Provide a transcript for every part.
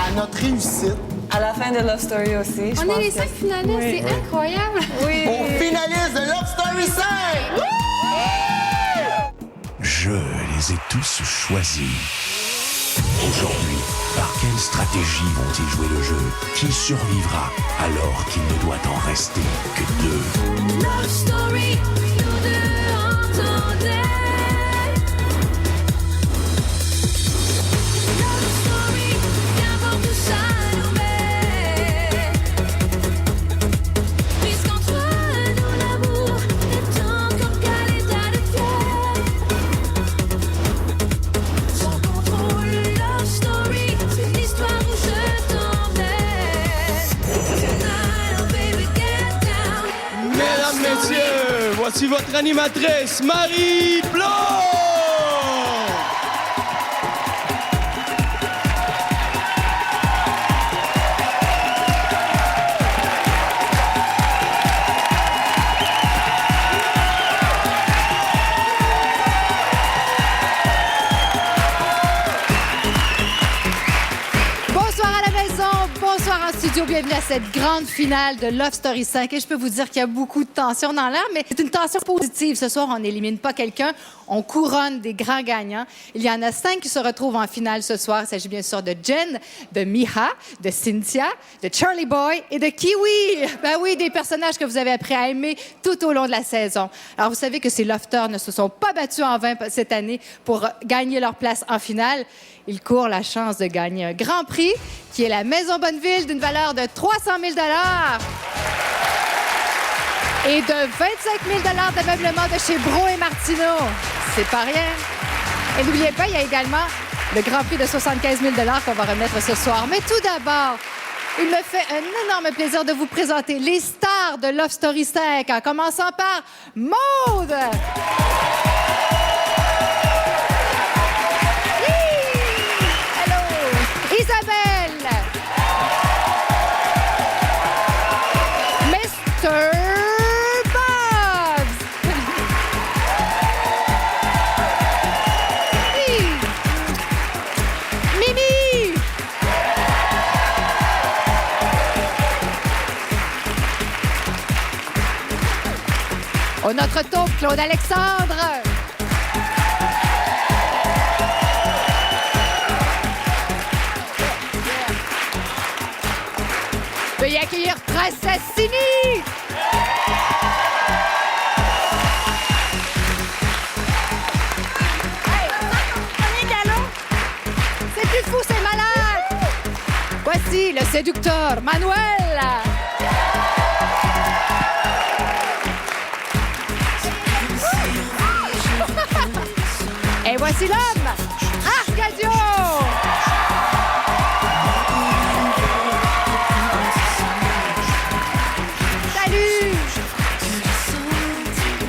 à notre réussite. À la fin de Love Story aussi, je On pense est les que 5 finalistes, Oui. c'est incroyable. Oui. Aux finalistes de Love Story 5! Je les ai tous choisis. Aujourd'hui, par quelle stratégie vont-ils jouer le jeu? Qui survivra alors qu'il ne doit en rester que 2? Love Story, nous deux entendez. Love Story, qu'importe où ça nous met. Puisqu'entre nous l'amour n'est encore qu'à l'état de fièvre. Sans contrôle, Love Story, c'est l'histoire où je t'emmène. Tonight, oh baby, get down. Mesdames, messieurs, voici votre animatrice, Marie Blanc! Bonsoir à la maison, bonsoir en studio, bienvenue à cette grande finale de Love Story 5. Et je peux vous dire qu'il y a beaucoup de tension dans l'air, mais c'est une tension positive. Ce soir, on n'élimine pas quelqu'un, on couronne des grands gagnants. Il y en a 5 qui se retrouvent en finale ce soir. Il s'agit bien sûr de Jen, de Miha, de Cynthia, de Charlie Boy et de Kiwi. Ben oui, des personnages que vous avez appris à aimer tout au long de la saison. Alors, vous savez que ces lofters ne se sont pas battus en vain cette année pour gagner leur place en finale. Ils courent la chance de gagner un grand prix qui est la Maison Bonneville d'une valeur de 300 000 et de 25 000 d'ameublement de chez Bro et Martineau. C'est pas rien. Et n'oubliez pas, il y a également le grand prix de 75 000 qu'on va remettre ce soir. Mais tout d'abord, il me fait un énorme plaisir de vous présenter les stars de Love Story 5, en commençant par Maude! Isabelle! Mr. Bobs! Mimi! Au notre tour, Claude Alexandre! Veuillez accueillir Princesse Sini! Hey, prenez galon! C'est plus fou, c'est malade! Voici le séducteur Manuel! Et voici l'homme, Arcadio!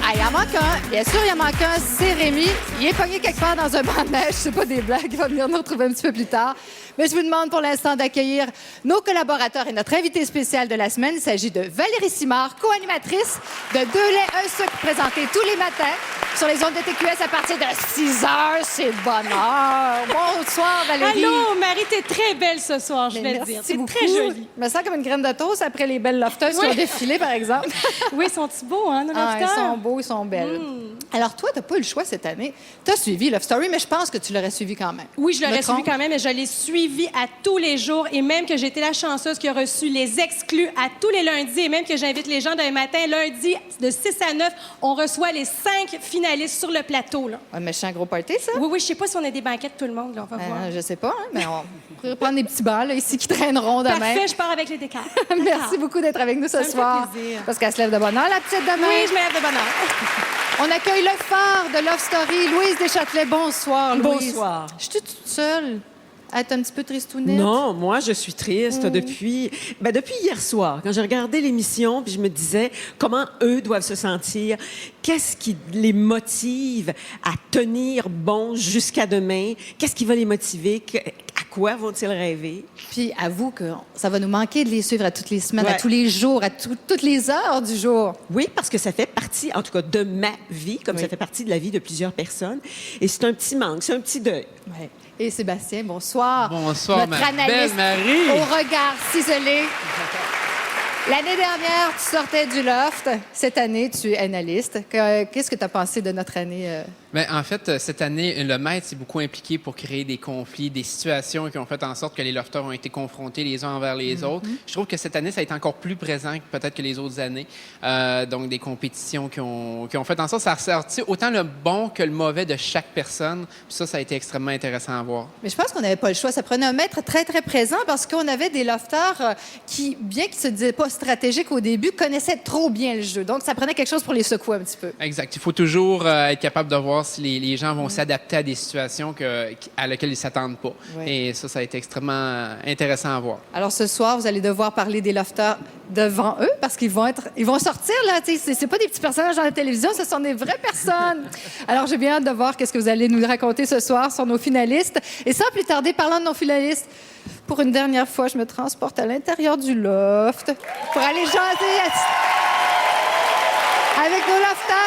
Ah, il en manque un. Bien sûr, il en manque un. C'est Rémi. Il est pogné quelque part dans un banc de neige. C'est pas des blagues. Il va venir nous retrouver un petit peu plus tard. Mais je vous demande pour l'instant d'accueillir nos collaborateurs et notre invité spécial de la semaine. Il s'agit de Valérie Simard, co-animatrice de 2 laits, 1 sucre, présentée tous les matins sur les ondes de TQS à partir de 6 heures. C'est le bonheur. Bonsoir, Valérie. Allô, Marie, t'es très belle ce soir, je Mais vais te dire. merci C'est beaucoup. très joli. Je me sens comme une graine de toast après les belles lofteuses qui Oui. ont défilé, par exemple. Oui, sont-ils beaux, hein, nos Ah, ils lofters? sont beaux, ils sont belles. Alors, toi, t'as pas eu le choix cette année. T'as suivi Love Story, mais je pense que tu l'aurais suivi quand même. Oui, je l'aurais Me suivi trompe? quand même, mais je l'ai suivi à tous les jours et même que j'ai été la chanceuse qui a reçu les exclus à tous les lundis et même que j'invite les gens d'un matin, lundi, de 6 à 9, on reçoit les 5 finalistes sur le plateau. Là. Un méchant gros party, ça? Oui, oui, je sais pas si on a des banquettes tout le monde, là, on va voir. Je sais pas, hein, mais on pourrait prendre des petits bancs là, ici qui traîneront demain. Parfait, je pars avec les décors. Merci beaucoup d'être avec nous ce Ça me fait soir. plaisir. Parce qu'elle se lève de bonne heure, la petite demain. Oui, je me lève de bonne heure. On accueille le phare de Love Story, Louise Deschâtelet. Bonsoir, Louise. Bonsoir. Je suis toute seule à être un petit peu tristounette. Non, moi, je suis triste depuis hier soir, quand j'ai regardé l'émission, puis je me disais comment eux doivent se sentir, qu'est-ce qui les motive à tenir bon jusqu'à demain, qu'est-ce qui va les motiver, à quoi vont-ils rêver? Puis avoue que ça va nous manquer de les suivre à toutes les semaines, Ouais. à tous les jours, à toutes les heures du jour. Oui, parce que ça fait partie, en tout cas, de ma vie, comme ça fait partie de la vie de plusieurs personnes. Et c'est un petit manque, c'est un petit deuil. Ouais. Et Sébastien, bonsoir. Bonsoir, Notre ma analyste belle Marie. au regard ciselé. L'année dernière, tu sortais du loft. Cette année, tu es analyste. Qu'est-ce que tu as pensé de notre année? Ben, en fait, cette année, le maître s'est beaucoup impliqué pour créer des conflits, des situations qui ont fait en sorte que les lofters ont été confrontés les uns envers les autres. Je trouve que cette année, ça a été encore plus présent que peut-être que les autres années. Donc, des compétitions qui ont fait en sorte que ça a ressorti autant le bon que le mauvais de chaque personne. Puis ça a été extrêmement intéressant à voir. Mais je pense qu'on n'avait pas le choix. Ça prenait un maître très, très présent parce qu'on avait des lofters qui, bien qu'ils se disaient pas stratégiques au début, connaissaient trop bien le jeu. Donc, ça prenait quelque chose pour les secouer un petit peu. Exact. Il faut toujours être capable de voir si les gens vont s'adapter à des situations à lesquelles ils ne s'attendent pas. Oui. Et ça a été extrêmement intéressant à voir. Alors, ce soir, vous allez devoir parler des lofters devant eux parce qu'ils vont sortir, là. Tu sais, c'est pas des petits personnages dans la télévision, ce sont des vraies personnes. Alors, j'ai bien hâte de voir qu'est-ce que vous allez nous raconter ce soir sur nos finalistes. Et sans plus tarder, parlant de nos finalistes, pour une dernière fois, je me transporte à l'intérieur du loft pour aller jaser avec nos lofters.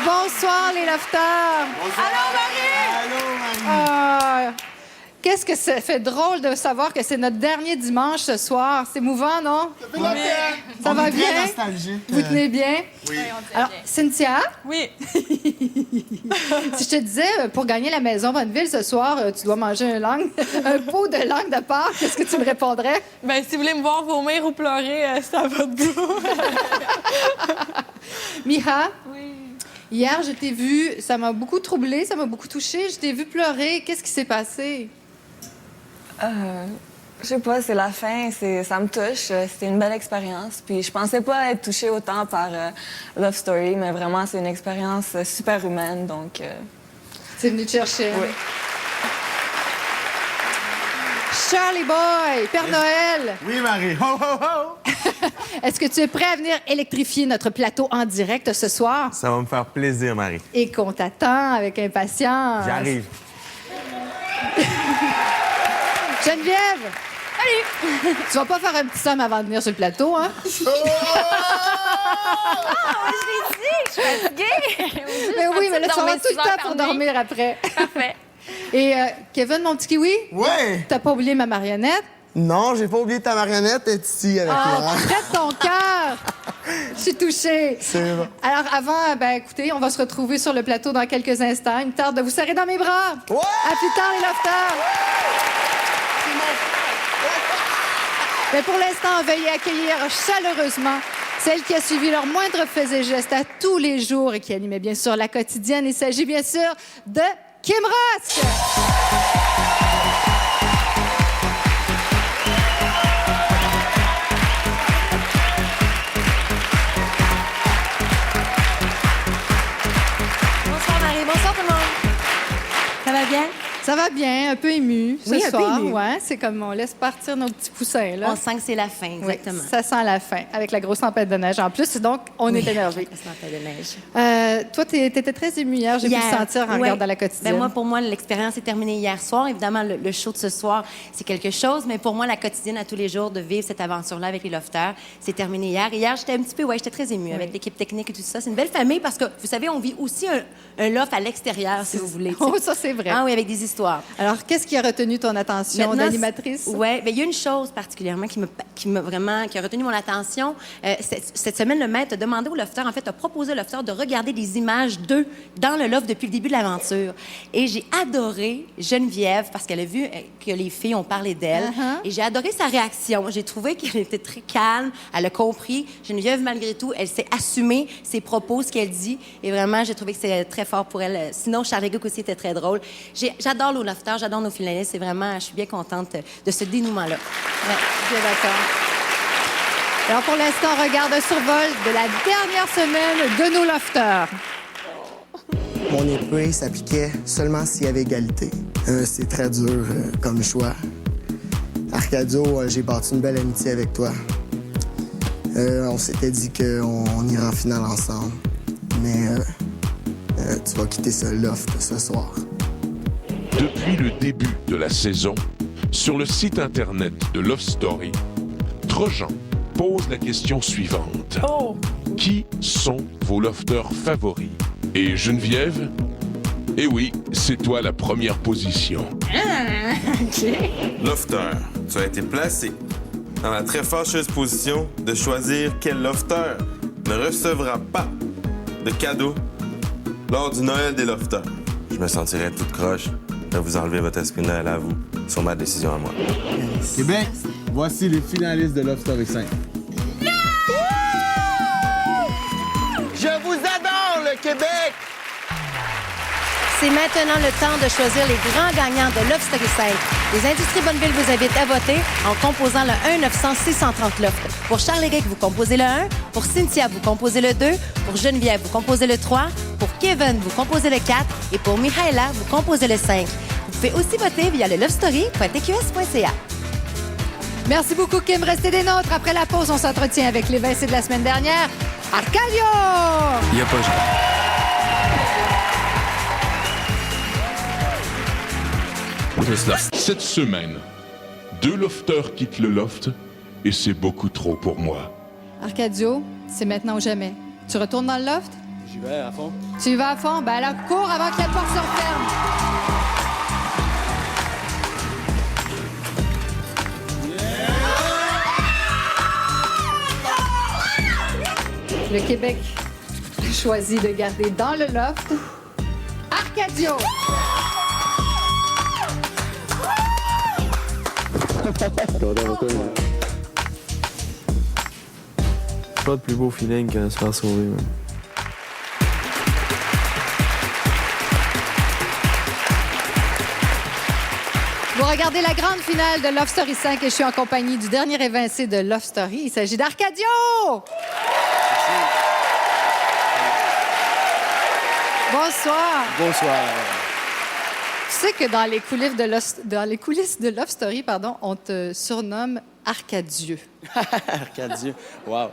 Bonsoir, les lofters. Allô, Marie! Ah, qu'est-ce que ça fait drôle de savoir que c'est notre dernier dimanche ce soir. C'est mouvant, non? Ça va bien? Très nostalgique. Vous tenez bien? Oui. Alors, Cynthia, Oui. si je te disais, pour gagner la maison Bonneville ce soir, tu dois manger un pot de langue de porc, qu'est-ce que tu me répondrais? Ben, si vous voulez me voir vomir ou pleurer, c'est à votre goût. Miha, Oui. hier, je t'ai vue, ça m'a beaucoup troublée, ça m'a beaucoup touchée. Je t'ai vue pleurer. Qu'est-ce qui s'est passé? Je sais pas, c'est la fin, ça me touche. C'était une belle expérience. Puis je pensais pas être touchée autant par Love Story, mais vraiment, c'est une expérience super humaine, donc... C'est venu te chercher. Oui. Charlie Boy, Père Noël, Oui, Marie. Ho, ho, ho! est-ce que tu es prêt à venir électrifier notre plateau en direct ce soir? Ça va me faire plaisir, Marie. Et qu'on t'attend avec impatience. J'arrive. Geneviève! Allez! Tu vas pas faire un petit somme avant de venir sur le plateau, hein? Mais oui, mais là, tu vas avoir tout le temps pour dormir après. Parfait. Et Kevin, mon petit kiwi, Ouais! t'as pas oublié ma marionnette? Non, j'ai pas oublié ta marionnette, elle est ici avec Ah, moi. près de ton cœur! Je suis touchée. C'est bon. Alors, avant, écoutez, on va se retrouver sur le plateau dans quelques instants. Il me tarde de vous serrer dans mes bras. Ouais! À plus tard, les lofters! Mais pour l'instant, veuillez accueillir chaleureusement celle qui a suivi leurs moindres faits et gestes à tous les jours et qui animait bien sûr la quotidienne. Il s'agit bien sûr de Kim Rosk! Bonsoir, Marie. Bonsoir, tout le monde. Ça va bien? Ça va bien, un peu ému ce Oui, un peu soir. ému. Ouais, c'est comme on laisse partir nos petits poussins. Là. On sent que c'est la fin, Oui, exactement. ça sent la fin, avec la grosse tempête de neige en plus. Donc, on est énervé. La tempête de neige. Toi, tu étais très ému hier. J'ai pu le sentir en ouais. regardant la quotidienne. Ben moi, pour moi, l'expérience est terminée hier soir. Évidemment, le show de ce soir, c'est quelque chose. Mais pour moi, la quotidienne à tous les jours, de vivre cette aventure-là avec les lofters, c'est terminé hier. Et hier, j'étais un petit peu, j'étais très émue avec l'équipe technique et tout ça. C'est une belle famille parce que, vous savez, on vit aussi un loft à l'extérieur, si vous voulez. tu sais. Oh, ça, c'est vrai. Ah oui, avec des histoires. Alors, qu'est-ce qui a retenu ton attention Maintenant, d'animatrice? Oui, il y a une chose particulièrement qui a retenu mon attention. Cette semaine, le maître a demandé au lofter, en fait, a proposé au lofter de regarder des images d'eux dans le loft depuis le début de l'aventure. Et j'ai adoré Geneviève parce qu'elle a vu que les filles ont parlé d'elle. Et j'ai adoré sa réaction. J'ai trouvé qu'elle était très calme. Elle a compris. Geneviève, malgré tout, elle s'est assumée ses propos, ce qu'elle dit. Et vraiment, j'ai trouvé que c'est très fort pour elle. Sinon, Charlie Gook aussi était très drôle. J'adore nos lofters, j'adore nos finalistes. C'est vraiment, je suis bien contente de ce dénouement-là. Ouais, bien d'accord. Alors, pour l'instant, on regarde un survol de la dernière semaine de nos lofters. Mon épée s'appliquait seulement s'il y avait égalité. C'est très dur comme choix. Arcadio, j'ai bâti une belle amitié avec toi. On s'était dit qu'on irait en finale ensemble. Mais tu vas quitter ce loft ce soir. Depuis le début de la saison, sur le site internet de Love Story, Trojan pose la question suivante. Qui sont vos lofters favoris? Et Geneviève? Eh oui, c'est toi la première position. Lofter, tu as été placé dans la très fâcheuse position de choisir quel lofter ne recevra pas de cadeau lors du Noël des lofters. Je me sentirais toute croche de vous enlever votre esprit de Noël à vous sur ma décision à moi. Québec, voici les finalistes de Love Story 5. Je vous adore, le Québec! C'est maintenant le temps de choisir les grands gagnants de Love Story 5. Les Industries Bonneville vous invitent à voter en composant le 1-900-630 Loft. Pour Charles-Éric, vous composez le 1. Pour Cynthia, vous composez le 2. Pour Geneviève, vous composez le 3. Pour Kevin, vous composez le 4. Et pour Mihaela, vous composez le 5. Vous pouvez aussi voter via le lovestory.tqs.ca. Merci beaucoup, Kim. Restez des nôtres. Après la pause, on s'entretient avec l'évincé de la semaine dernière, Arcadio! Il n'y a pas Cette semaine, 2 lofters quittent le loft et c'est beaucoup trop pour moi. Arcadio, c'est maintenant ou jamais. Tu retournes dans le loft? J'y vais à fond. Tu y vas à fond? Ben alors, cours avant que la porte se referme. Le Québec a choisi de garder dans le loft Arcadio. Pas de plus beau feeling que de se faire sauver. Man. Vous regardez la grande finale de Love Story 5 et je suis en compagnie du dernier évincé de Love Story. Il s'agit d'Arcadio! Bonsoir. Bonsoir. Tu sais que dans les coulisses de Love Story, on te surnomme Arcadieu. Arcadieu. Wow.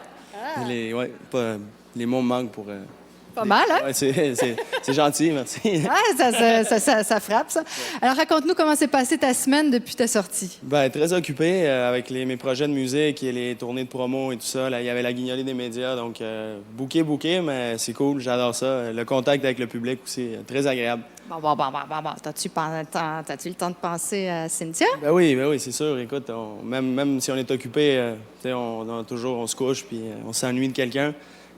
Les mots me manquent pour... Pas mal, hein? Ouais, c'est gentil, merci. Ouais, ça frappe, ça. Alors, raconte-nous comment s'est passée ta semaine depuis ta sortie. Ben, très occupé avec mes projets de musique et les tournées de promo et tout ça. Là, il y avait la guignolée des médias, donc bouqué, mais c'est cool, j'adore ça. Le contact avec le public aussi, très agréable. Bon. T'as-tu le temps de penser à Cynthia? Ben oui, c'est sûr. Écoute, même si on est occupé, on se couche puis on s'ennuie de quelqu'un.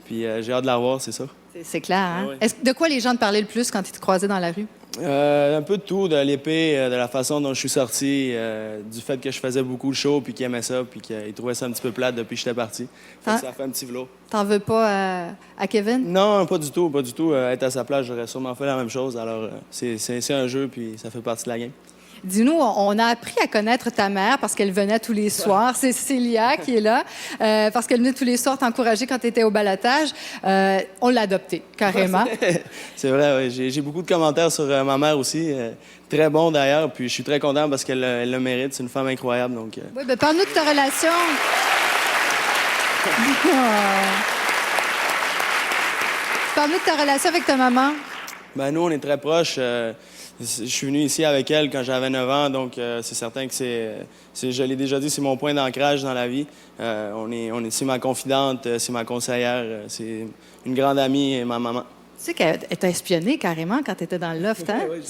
Puis j'ai hâte de la revoir, c'est ça. C'est clair, hein? Ah oui. De quoi les gens te parlaient le plus quand ils te croisaient dans la rue? Un peu de tout, de l'épée, de la façon dont je suis sorti, du fait que je faisais beaucoup de show, puis qu'ils aimaient ça, puis qu'ils trouvaient ça un petit peu plate depuis que j'étais parti. Fait que ça fait un petit vlog. T'en veux pas à Kevin? Non, pas du tout. Être à sa place, j'aurais sûrement fait la même chose. Alors, c'est un jeu, puis ça fait partie de la game. Dis-nous, on a appris à connaître ta mère parce qu'elle venait tous les soirs. C'est Célia qui est là. Parce qu'elle venait tous les soirs t'encourager quand tu étais au balotage. On l'a adoptée, carrément. C'est vrai, oui. J'ai beaucoup de commentaires sur ma mère aussi. Très bon, d'ailleurs. Puis je suis très content parce qu'elle le mérite. C'est une femme incroyable. Donc, Oui, bien, parle-nous de ta relation. Parle-nous de ta relation avec ta maman. Ben, nous, on est très proches. Je suis venu ici avec elle quand j'avais 9 ans, donc c'est certain que je l'ai déjà dit, c'est mon point d'ancrage dans la vie. C'est ma confidente, c'est ma conseillère, c'est une grande amie et ma maman. Tu sais qu'elle t'a espionné carrément quand tu étais dans le loft, hein? Ouais,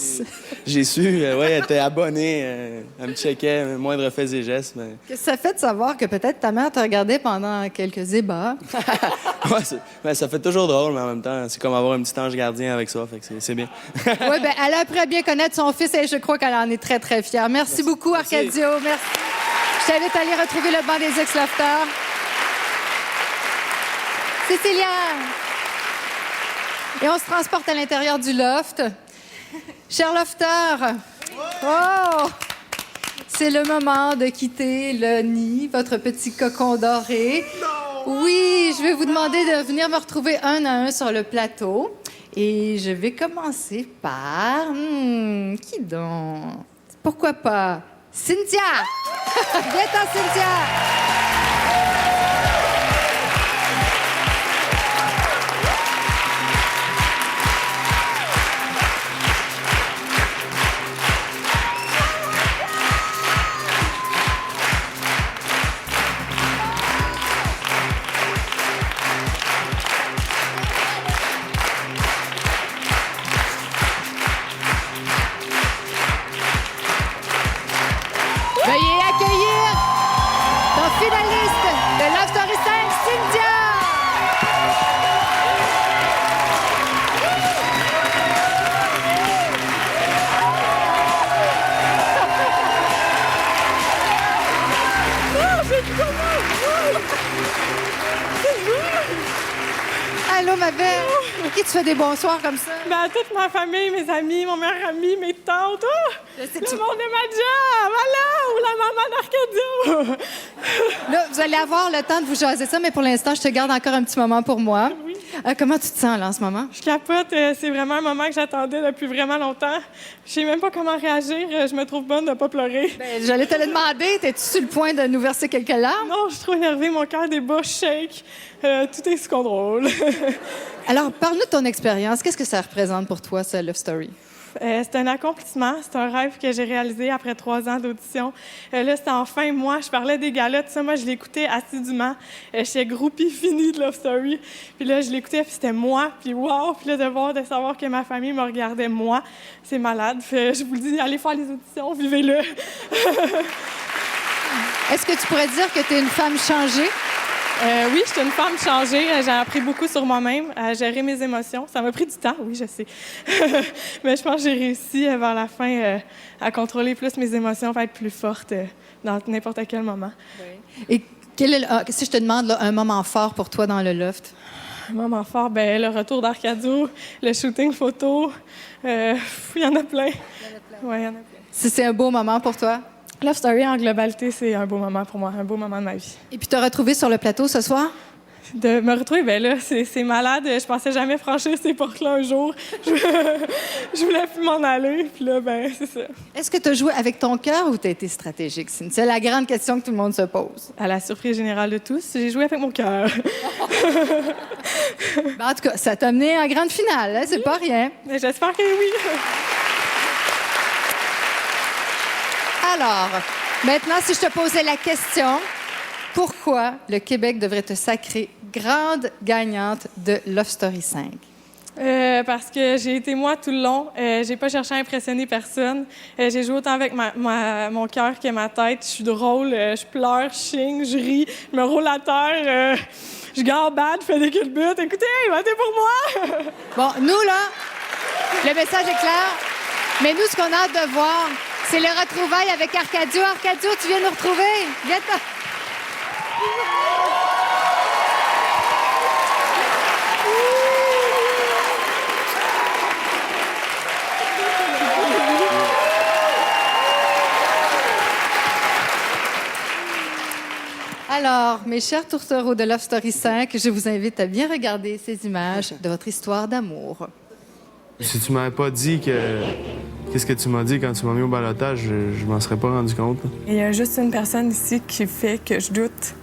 j'ai su, elle était abonnée, elle me checkait, moindre fait et gestes. Mais... Qu'est-ce que ça fait de savoir que peut-être ta mère te regardait pendant quelques ébats? Ouais, ça fait toujours drôle, mais en même temps, c'est comme avoir un petit ange gardien avec ça, fait que c'est bien. Oui, bien, elle a appris à bien connaître son fils et je crois qu'elle en est très, très fière. Merci beaucoup, Arcadio. Merci. Je t'invite à aller retrouver le banc des ex-lofters. Cécilia! Et on se transporte à l'intérieur du loft. Cher lofter, oh! C'est le moment de quitter le nid, votre petit cocon doré. Oui, je vais vous demander de venir me retrouver un à un sur le plateau. Et je vais commencer par... qui donc? Pourquoi pas? Cynthia! Viens-t'en, Cynthia! Veuillez accueillir ton finaliste de Love Story 5, Cynthia! Allô, ma belle! Qui tu fais des bonsoirs comme ça? Ben, à toute ma famille, mes amis, mon meilleur ami, mes tantes. Oh! Je sais Le que tu- monde de ma job! Voilà! Ou la maman d'Arcadio! Là, vous allez avoir le temps de vous jaser ça, mais pour l'instant, je te garde encore un petit moment pour moi. Comment tu te sens, là, en ce moment? Je capote. C'est vraiment un moment que j'attendais depuis vraiment longtemps. Je sais même pas comment réagir. Je me trouve bonne de pas pleurer. Ben, j'allais te le demander. T'es-tu sur le point de nous verser quelques larmes? Non, je suis trop énervée. Mon cœur débat, je shake. Tout est sous contrôle. Alors, parle-nous de ton expérience. Qu'est-ce que ça représente pour toi, ce Love Story? C'est un accomplissement. C'est un rêve que j'ai réalisé après 3 ans d'audition. Là, c'était enfin moi. Je parlais des galas, tout ça. Moi, je l'écoutais assidûment. J'étais groupie finie de Love Story. Puis là, je l'écoutais, puis c'était moi. Puis wow! Puis là, de savoir que ma famille me regardait moi, c'est malade. Fait, je vous le dis, allez faire les auditions, vivez-le. Est-ce que tu pourrais dire que tu es une femme changée? Oui, je suis une femme changée. J'ai appris beaucoup sur moi-même, à gérer mes émotions. Ça m'a pris du temps, oui, je sais. Mais je pense que j'ai réussi vers la fin à contrôler plus mes émotions, à être plus forte dans n'importe quel moment. Et quel est si je te demande là, un moment fort pour toi dans le loft? Un moment fort, ben le retour d'Arcadio, le shooting photo, il y en a plein. Ouais, il y en a plein. Si c'est un beau moment pour toi? Love Story, en globalité, c'est un beau moment pour moi, un beau moment de ma vie. Et puis, te retrouver sur le plateau ce soir? De me retrouver, ben là, c'est malade. Je pensais jamais franchir ces portes-là un jour. Je voulais plus m'en aller, puis là, ben, c'est ça. Est-ce que tu as joué avec ton cœur ou tu as été stratégique? C'est la grande question que tout le monde se pose. À la surprise générale de tous, j'ai joué avec mon cœur. Ben, en tout cas, ça t'a amené en grande finale, hein? C'est pas rien. Mais j'espère que oui. Alors, maintenant, si je te posais la question, pourquoi le Québec devrait te sacrer grande gagnante de Love Story 5? Parce que j'ai été moi tout le long. J'ai pas cherché à impressionner personne. J'ai joué autant avec mon cœur que ma tête. Je suis drôle, je pleure, je chigne, je ris, je me roule à terre, je gambade, je fais des culbutes. Écoutez, votez pour moi! Bon, nous, là, le message est clair, mais nous, ce qu'on a hâte de voir, c'est le retrouvailles avec Arcadio. Arcadio, tu viens nous retrouver? Viens-t'en. Alors, mes chers tourtereaux de Love Story 5, je vous invite à bien regarder ces images de votre histoire d'amour. Si tu m'avais pas dit qu'est-ce que tu m'as dit quand tu m'as mis au balotage, je m'en serais pas rendu compte. Il y a juste une personne ici qui fait que je doute.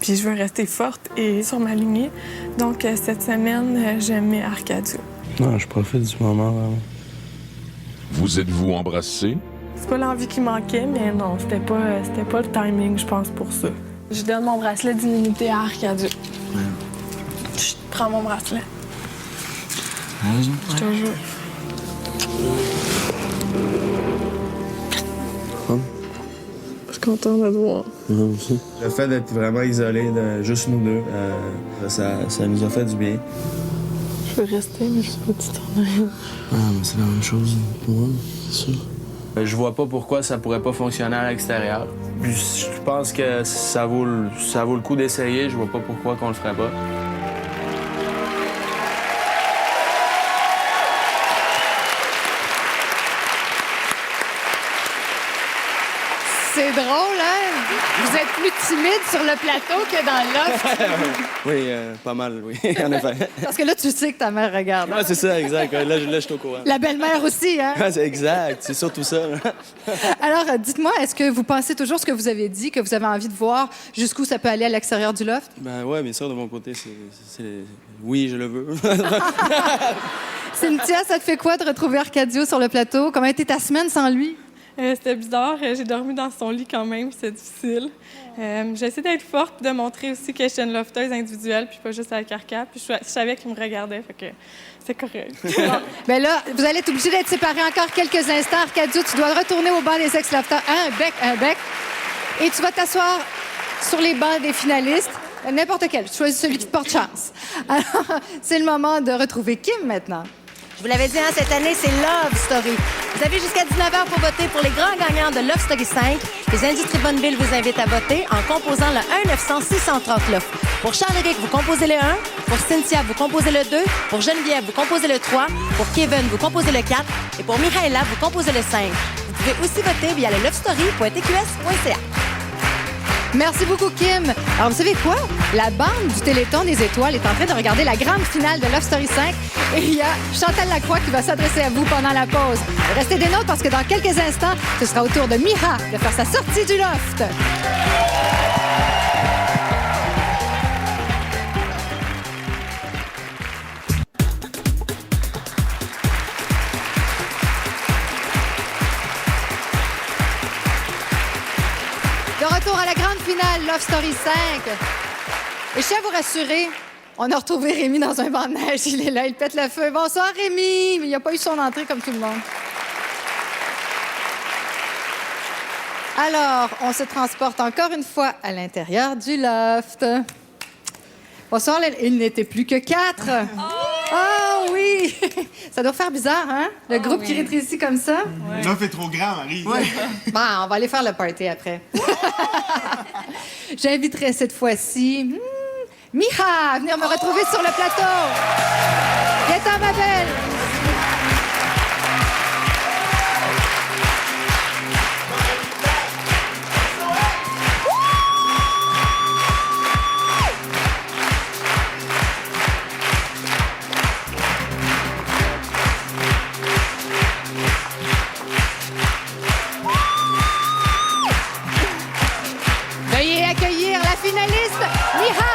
Puis je veux rester forte et sur ma lignée. Donc, cette semaine, je mets Arcadio. Non, je profite du moment, vraiment. Vous êtes-vous embrassés? C'est pas l'envie qui manquait, mais non, c'était pas le timing, je pense, pour ça. Je donne mon bracelet d'immunité à Arcadio. Je prends mon bracelet. Je te jure. Je suis contente de te voir. Le fait d'être vraiment isolé, de juste nous deux, ça nous a fait du bien. Je veux rester, mais je sais pas si t'en as. Ah, mais c'est la même chose pour moi, c'est sûr. Je vois pas pourquoi ça pourrait pas fonctionner à l'extérieur. Puis je pense que ça vaut le coup d'essayer. Je vois pas pourquoi qu'on le ferait pas. C'est drôle, hein? Vous Vous êtes plus timide sur le plateau que dans le loft. Oui, pas mal, oui, en effet. Parce que là, tu sais que ta mère regarde. Ouais, c'est ça, exact. Là, je suis au courant. La belle-mère aussi, hein? Ouais, c'est exact, c'est surtout ça. Alors, dites-moi, est-ce que vous pensez toujours ce que vous avez dit, que vous avez envie de voir jusqu'où ça peut aller à l'extérieur du loft? Ben ouais, bien sûr, de mon côté, oui, je le veux. Cynthia, ça te fait quoi de retrouver Arcadio sur le plateau? Comment était ta semaine sans lui? C'était bizarre. J'ai dormi dans son lit quand même. C'était difficile. J'ai essayé d'être forte et de montrer aussi que j'étais une lofteuse individuelle puis pas juste avec Arca. Puis je savais qu'il me regardait, fait que c'est correct. Bon. Bien là, vous allez être obligés d'être séparés encore quelques instants. Arcadio, tu dois retourner au banc des ex-lofteurs. Un bec. Et tu vas t'asseoir sur les bancs des finalistes. N'importe quel. Choisis celui qui te porte chance. Alors, c'est le moment de retrouver Kim maintenant. Je vous l'avais dit, cette année, c'est Love Story. Vous avez jusqu'à 19h pour voter pour les grands gagnants de Love Story 5. Les industries Bonneville vous invitent à voter en composant le 1-900-639. Pour Charles-Éric, vous composez le 1. Pour Cynthia, vous composez le 2. Pour Geneviève, vous composez le 3. Pour Kevin, vous composez le 4. Et pour Michaela, vous composez le 5. Vous pouvez aussi voter via le lovestory.tqs.ca. Merci beaucoup, Kim. Alors, vous savez quoi? La bande du Téléthon des Étoiles est en train de regarder la grande finale de Love Story 5 et il y a Chantal Lacroix qui va s'adresser à vous pendant la pause. Restez des nôtres parce que dans quelques instants, ce sera au tour de Mira de faire sa sortie du loft. De retour à la grande finale, Love Story 5. Et je tiens à vous rassurer, on a retrouvé Rémi dans un banc de neige. Il est là, il pète le feu. Bonsoir, Rémi! Mais il n'a pas eu son entrée comme tout le monde. Alors, on se transporte encore une fois à l'intérieur du loft. Bonsoir, il n'était plus que 4. Oh oui! Ça doit faire bizarre, hein? Le groupe qui rétrécit comme ça. Le loft est trop grand, Marie. Ouais. Bon, on va aller faire le party après. J'inviterai cette fois-ci Miha à venir me retrouver sur le plateau. Viens-t'en, ma belle. Veuillez accueillir la finaliste, Miha!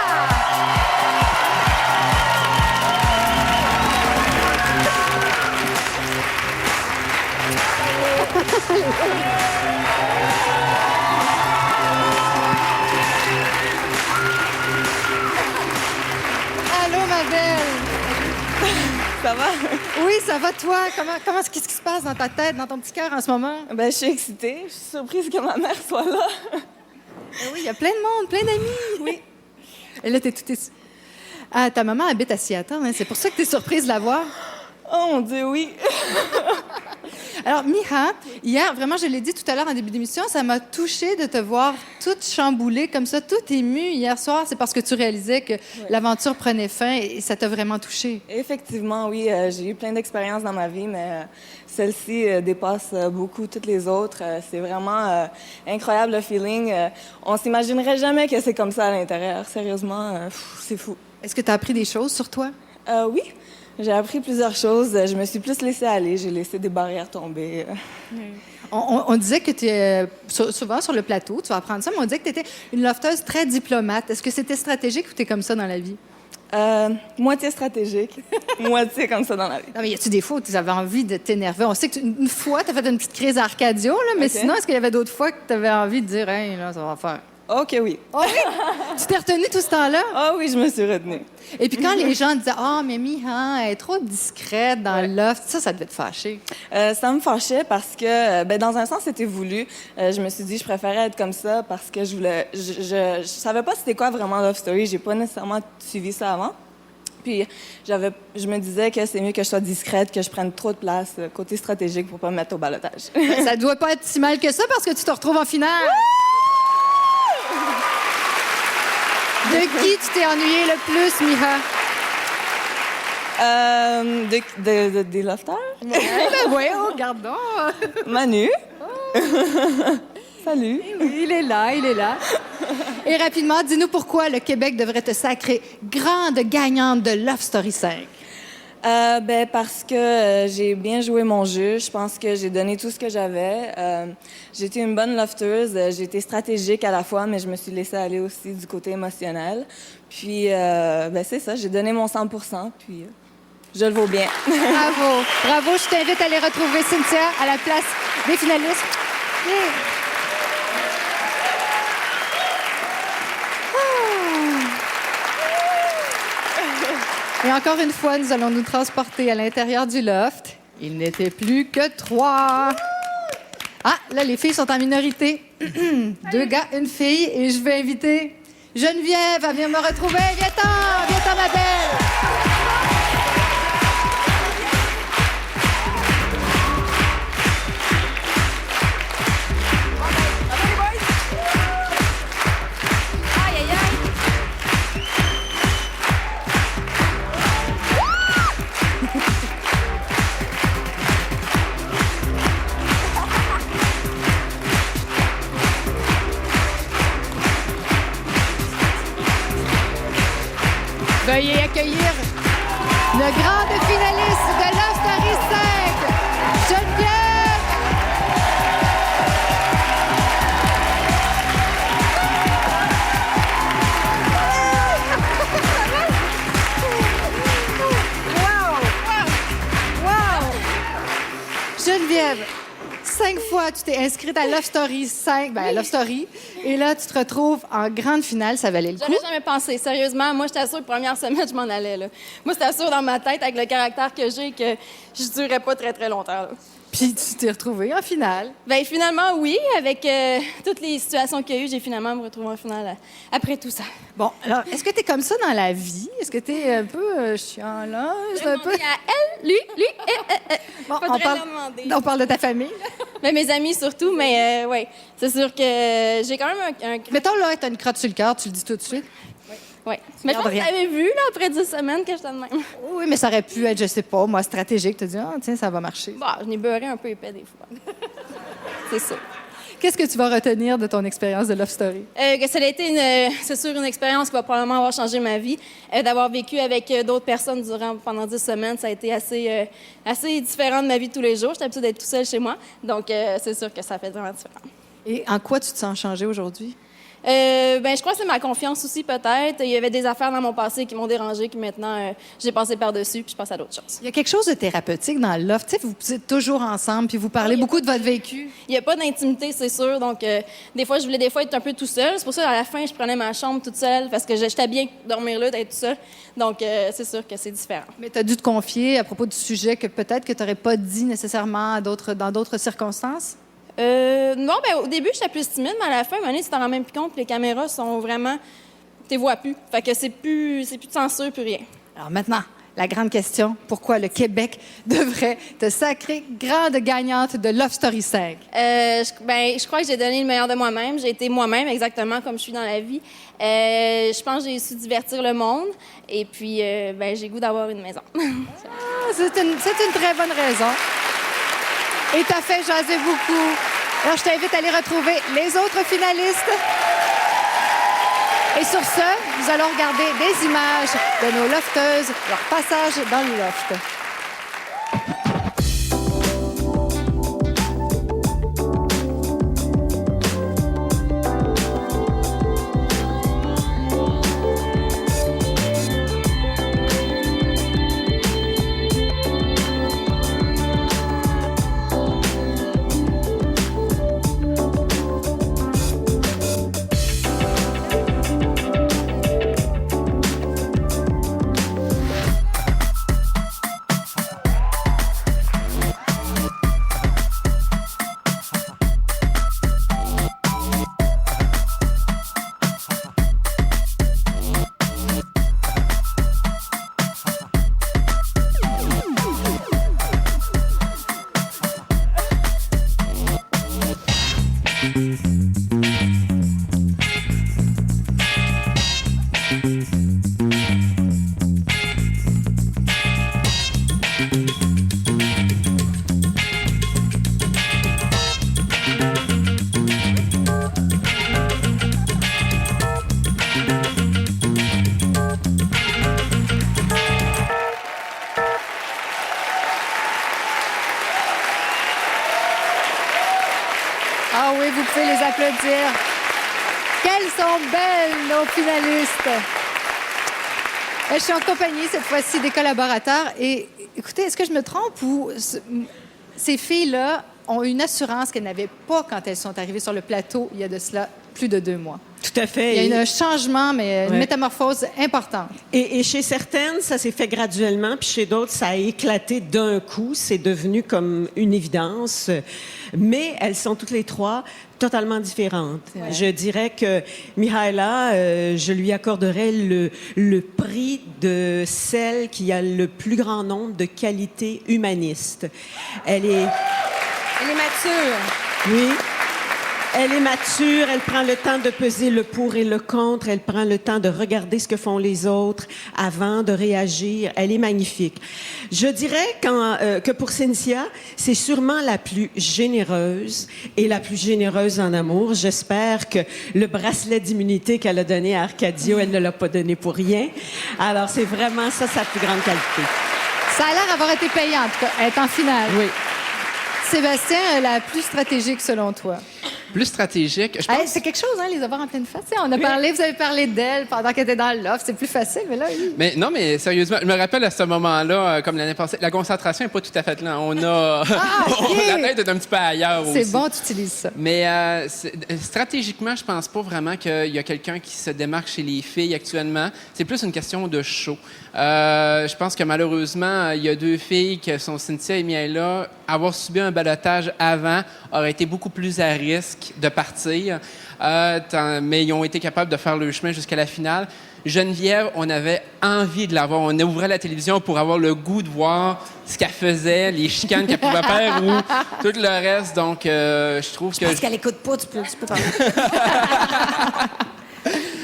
Allô, ma belle! Ça va? Oui, ça va, toi? Qu'est-ce qui se passe dans ta tête, dans ton petit cœur en ce moment? Ben, je suis excitée. Je suis surprise que ma mère soit là. Oui, il y a plein de monde, plein d'amis. Oui. Et là, t'es tout... Ah, ta maman habite à Seattle, hein? C'est pour ça que t'es surprise de la voir? Oh, mon Dieu, oui. Alors, Miha, hier, vraiment, je l'ai dit tout à l'heure en début d'émission, ça m'a touchée de te voir toute chamboulée comme ça, toute émue hier soir. C'est parce que tu réalisais que l'aventure prenait fin et ça t'a vraiment touchée. Effectivement, oui. J'ai eu plein d'expériences dans ma vie, mais celle-ci dépasse beaucoup toutes les autres. C'est vraiment incroyable, le feeling. On s'imaginerait jamais que c'est comme ça à l'intérieur. Sérieusement, c'est fou. Est-ce que tu as appris des choses sur toi? Oui. J'ai appris plusieurs choses. Je me suis plus laissée aller. J'ai laissé des barrières tomber. On disait que tu es souvent sur le plateau, tu vas apprendre ça, mais on disait que tu étais une lofteuse très diplomate. Est-ce que c'était stratégique ou tu es comme ça dans la vie? Moitié stratégique, moitié comme ça dans la vie. Non, mais y a-tu des fois où tu avais envie de t'énerver? On sait que une fois, tu as fait une petite crise à Arcadio, là, mais sinon, est-ce qu'il y avait d'autres fois que tu avais envie de dire, hey, là, ça va faire? OK, oui. Oh, oui? Tu t'es retenue tout ce temps-là? Ah oui, je me suis retenue. Et puis quand les gens disaient « Ah, mais Miha, elle est trop discrète dans le loft », ça devait te fâcher. Ça me fâchait parce que, dans un sens, c'était voulu. Je me suis dit, je préférais être comme ça parce que je voulais... Je savais pas c'était quoi vraiment Love Story. J'ai pas nécessairement suivi ça avant. Puis je me disais que c'est mieux que je sois discrète, que je prenne trop de place côté stratégique pour pas me mettre au ballottage. Ça doit pas être si mal que ça parce que tu te retrouves en finale. De qui tu t'es ennuyée le plus, Miha? Des lofteurs? Oui, regarde donc. Manu. Salut. Oui, il est là. Et rapidement, dis-nous pourquoi le Québec devrait te sacrer grande gagnante de Love Story 5. Parce que j'ai bien joué mon jeu. Je pense que j'ai donné tout ce que j'avais. J'ai été une bonne lofteuse. J'ai été stratégique à la fois, mais je me suis laissée aller aussi du côté émotionnel. Puis, c'est ça, j'ai donné mon 100%, puis je le vaux bien. Bravo. Bravo. Je t'invite à aller retrouver Cynthia à la place des finalistes. Yeah. Et encore une fois, nous allons nous transporter à l'intérieur du loft. Il n'était plus que 3. Ah, là, les filles sont en minorité. 2 gars, une fille. Et je vais inviter Geneviève à venir me retrouver. Viens-t'en, ma belle. Veuillez accueillir le grande finaliste de Love Story 5, Geneviève! Wow! Geneviève, 5 fois, tu t'es inscrite à Love Story 5, Love Story, et là, tu te retrouves en grande finale. Ça valait le coup? J'avais jamais pensé. Sérieusement, moi, j'étais sûre que première semaine, je m'en allais. Là. Moi, j'étais sûre dans ma tête, avec le caractère que j'ai, que je durerais pas très, très longtemps. Là. Puis tu t'es retrouvée en finale? Bien, finalement, oui. Avec toutes les situations qu'il y a eu, j'ai finalement me retrouvée en finale après tout ça. Bon, alors, est-ce que tu es comme ça dans la vie? Est-ce que tu es un peu chialeuse? Un peu... à elle, lui, Bon, demander. On parle de ta famille? Ben, mes amis surtout, mais oui, c'est sûr que j'ai quand même un... Mettons, là, t'as une crotte sur le cœur, tu le dis tout de suite. Oui. Mais je pense que vous avez vu, là, après 10 semaines, que j'étais de même. Oui, mais ça aurait pu être, je sais pas, moi, stratégique. Tu te dis, tiens, ça va marcher. Bon, je n'ai beurré un peu épais des fois. C'est ça. Qu'est-ce que tu vas retenir de ton expérience de Love Story? Que ça a été, c'est sûr, une expérience qui va probablement avoir changé ma vie. D'avoir vécu avec d'autres personnes pendant 10 semaines, ça a été assez différent de ma vie de tous les jours. J'étais habituée d'être tout seule chez moi. Donc, c'est sûr que ça fait vraiment différent. Et en quoi tu te sens changée aujourd'hui? Je crois que c'est ma confiance aussi, peut-être. Il y avait des affaires dans mon passé qui m'ont dérangée, que maintenant, j'ai passé par-dessus, puis je passe à d'autres choses. Il y a quelque chose de thérapeutique dans le loft. Tu sais, vous êtes toujours ensemble, puis vous parlez beaucoup de votre vécu. Il n'y a pas d'intimité, c'est sûr. Donc, des fois, je voulais être un peu tout seul. C'est pour ça, à la fin, je prenais ma chambre toute seule, parce que j'étais bien dormir là, d'être tout seul. Donc, c'est sûr que c'est différent. Mais tu as dû te confier à propos du sujet que peut-être que tu n'aurais pas dit nécessairement dans d'autres circonstances? Non, au début, j'étais plus timide, mais à la fin, tu t'en rends même plus compte, les caméras sont vraiment... Tu les vois plus. Fait que c'est plus de censure, plus rien. Alors maintenant, la grande question, pourquoi le Québec devrait te sacrer grande gagnante de Love Story 5? Je crois que j'ai donné le meilleur de moi-même. J'ai été moi-même, exactement comme je suis dans la vie. Je pense que j'ai su divertir le monde. Et puis, j'ai goût d'avoir une maison. C'est une très bonne raison. Et t'as fait jaser beaucoup. Alors, je t'invite à aller retrouver les autres finalistes. Et sur ce, nous allons regarder des images de nos lofteuses, leur passage dans le loft. pouvez les applaudir. Qu'elles sont belles, nos finalistes! Je suis en compagnie, cette fois-ci, des collaborateurs. Et écoutez, est-ce que je me trompe ou ces filles-là ont une assurance qu'elles n'avaient pas quand elles sont arrivées sur le plateau il y a de cela plus de 2 mois? Tout à fait. Il y a un changement, mais une métamorphose importante. Et chez certaines, ça s'est fait graduellement, puis chez d'autres, ça a éclaté d'un coup. C'est devenu comme une évidence. Mais elles sont toutes les trois totalement différentes. Ouais. Je dirais que Mihaela, je lui accorderais le prix de celle qui a le plus grand nombre de qualités humanistes. Elle est mature. Oui. Elle est mature, elle prend le temps de peser le pour et le contre, elle prend le temps de regarder ce que font les autres avant de réagir. Elle est magnifique. Je dirais que pour Cynthia, c'est sûrement la plus généreuse et la plus généreuse en amour. J'espère que le bracelet d'immunité qu'elle a donné à Arcadio, elle ne l'a pas donné pour rien. Alors, c'est vraiment ça sa plus grande qualité. Ça a l'air d'avoir été payant, en tout cas, être en finale. Oui. Sébastien, la plus stratégique selon toi? Plus stratégique, je pense. C'est quelque chose, hein, les avoir en pleine face. On a parlé, vous avez parlé d'elle pendant qu'elle était dans le loft. C'est plus facile, mais là, oui. Mais non, mais sérieusement, je me rappelle à ce moment-là, comme l'année passée, la concentration n'est pas tout à fait là. On a la tête est un petit peu ailleurs aussi. C'est bon, tu utilises ça. Mais stratégiquement, je pense pas vraiment qu'il y a quelqu'un qui se démarque chez les filles actuellement. C'est plus une question de show. Je pense que malheureusement, il y a 2 filles qui sont Cynthia et Mihaela. Avoir subi un ballottage avant aurait été beaucoup plus à risque de partir, mais ils ont été capables de faire le chemin jusqu'à la finale. Geneviève, on avait envie de la voir. On ouvrait la télévision pour avoir le goût de voir ce qu'elle faisait, les chicanes qu'elle pouvait faire ou tout le reste. Donc, je trouve que... Parce qu'elle écoute pas, tu peux parler.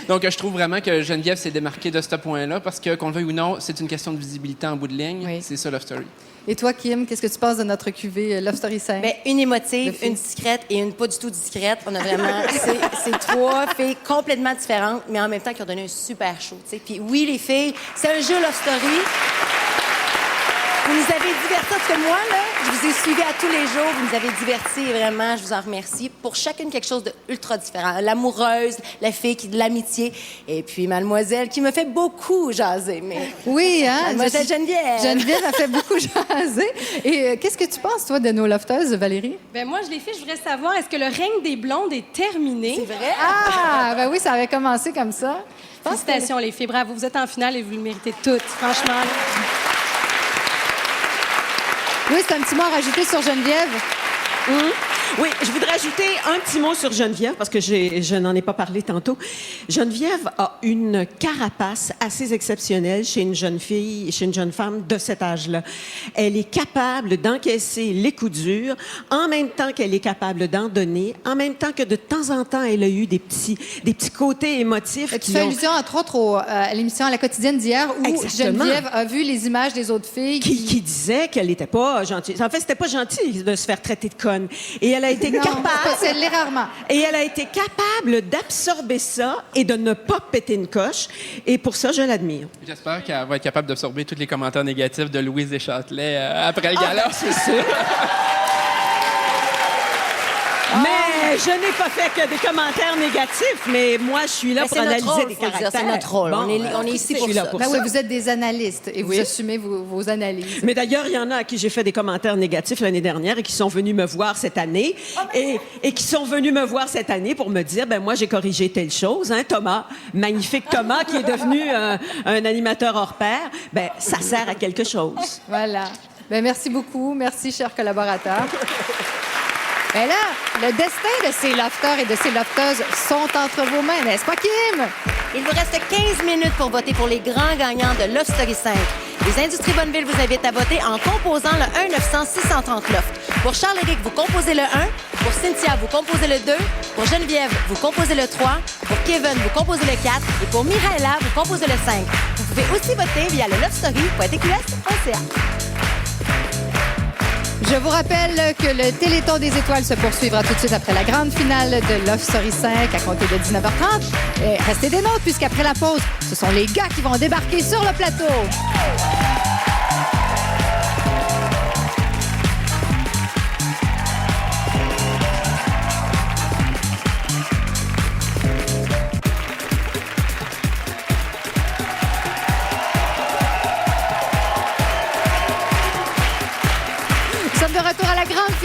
Donc, je trouve vraiment que Geneviève s'est démarquée de ce point-là parce que, qu'on le veuille ou non, c'est une question de visibilité en bout de ligne. Oui. C'est ça, Love Story. Et toi, Kim, qu'est-ce que tu penses de notre cuvée Love Story 5? Bien, une émotive, une discrète et une pas du tout discrète. On a vraiment... c'est 3 filles complètement différentes, mais en même temps qui ont donné un super show. T'sais. Puis oui, les filles, c'est un jeu Love Story. Vous nous avez divertis, parce que moi, là, je vous ai suivi à tous les jours, vous nous avez divertis et vraiment, je vous en remercie. Pour chacune, quelque chose d'ultra différent. L'amoureuse, la fille qui de l'amitié, et puis Mademoiselle qui me fait beaucoup jaser. Mais... Oui, hein? Mademoiselle Geneviève. Geneviève a fait beaucoup jaser. Et qu'est-ce que tu penses, toi, de nos lofteuses, Valérie? Ben moi, je voudrais savoir, est-ce que le règne des blondes est terminé? C'est vrai? Ah, ben oui, ça avait commencé comme ça. Félicitations, les filles. Bravo, vous êtes en finale et vous le méritez toutes, franchement. Oui, c'est un petit mot à rajouter sur Geneviève. Oui, je voudrais ajouter un petit mot sur Geneviève, parce que je n'en ai pas parlé tantôt. Geneviève a une carapace assez exceptionnelle chez une jeune fille, chez une jeune femme de cet âge-là. Elle est capable d'encaisser les coups durs, en même temps qu'elle est capable d'en donner, en même temps que de temps en temps, elle a eu des petits côtés émotifs. Tu fais allusion, entre autres, à l'émission à la quotidienne d'hier, où Exactement. Geneviève a vu les images des autres filles qui disaient qu'elle n'était pas gentille. En fait, c'était pas gentil de se faire traiter de conne. Et elle a été capable... Elle l'est rarement. Et elle a été capable d'absorber ça et de ne pas péter une coche. Et pour ça, je l'admire. J'espère qu'elle va être capable d'absorber tous les commentaires négatifs de Louise Deschâtelet après le gala. C'est sûr. Mais je n'ai pas fait que des commentaires négatifs, mais moi, je suis là Mais pour c'est notre analyser rôle, des faut le dire, caractères. c'est notre rôle. Bon, On est ici pour je suis là ça. pour Ben ça. oui, vous êtes des analystes et vous assumez vos analyses. Mais d'ailleurs, il y en a à qui j'ai fait des commentaires négatifs l'année dernière et qui sont venus me voir cette année et qui sont venus me voir cette année pour me dire, ben moi, j'ai corrigé telle chose. Hein, Thomas, magnifique Thomas, qui est devenu un animateur hors pair, ben ça sert à quelque chose. Voilà. Ben merci beaucoup. Merci, chers collaborateurs. Mais là, le destin de ces lofters et de ces lofteuses sont entre vos mains, n'est-ce pas, Kim? Il vous reste 15 minutes pour voter pour les grands gagnants de Love Story 5. Les Industries Bonneville vous invitent à voter en composant le 1-900-630 Loft. Pour Charles-Éric, vous composez le 1. Pour Cynthia, vous composez le 2. Pour Geneviève, vous composez le 3. Pour Kevin, vous composez le 4. Et pour Mihaela, vous composez le 5. Vous pouvez aussi voter via le lovestory.tqs.ca. Je vous rappelle que le Téléthon des étoiles se poursuivra tout de suite après la grande finale de Love Story 5 à compter de 19h30. Et restez des nôtres, puisqu'après la pause, ce sont les gars qui vont débarquer sur le plateau.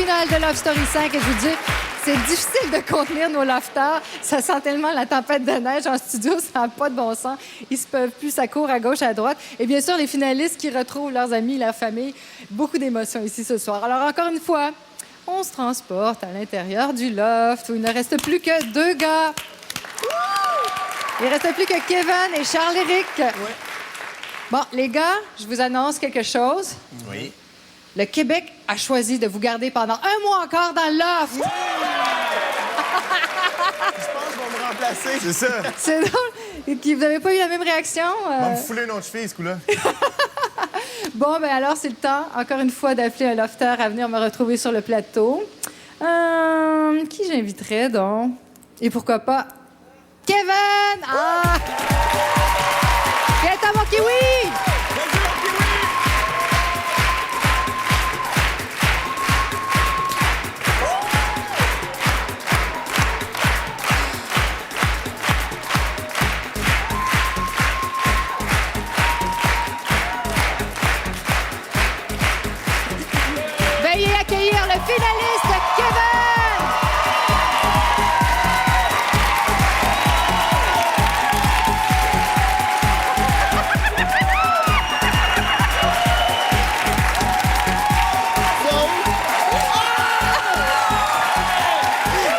finale de Love Story 5 et je vous dis, c'est difficile de contenir nos lofters. Ça sent tellement la tempête de neige en studio, ça n'a pas de bon sens. Ils se peuvent plus, ça court à gauche, à droite. Et bien sûr, les finalistes qui retrouvent leurs amis, leur famille. Beaucoup d'émotions ici ce soir. Alors, encore une fois, on se transporte à l'intérieur du loft où il ne reste plus que 2 gars. Il ne reste plus que Kevin et Charles-Éric. Bon, les gars, je vous annonce quelque chose. Oui. Le Québec a choisi de vous garder pendant 1 mois encore dans le loft. Je pense qu'on va me remplacer, c'est ça. C'est drôle. Et vous n'avez pas eu la même réaction? On va me fouler une autre cheville, ce coup-là. Bon, ben alors, c'est le temps, encore une fois, d'appeler un lofter à venir me retrouver sur le plateau. Qui j'inviterais, donc? Et pourquoi pas Kevin! Ah! Viens-t'en, mon kiwi! Veuillez accueillir le finaliste Kevin!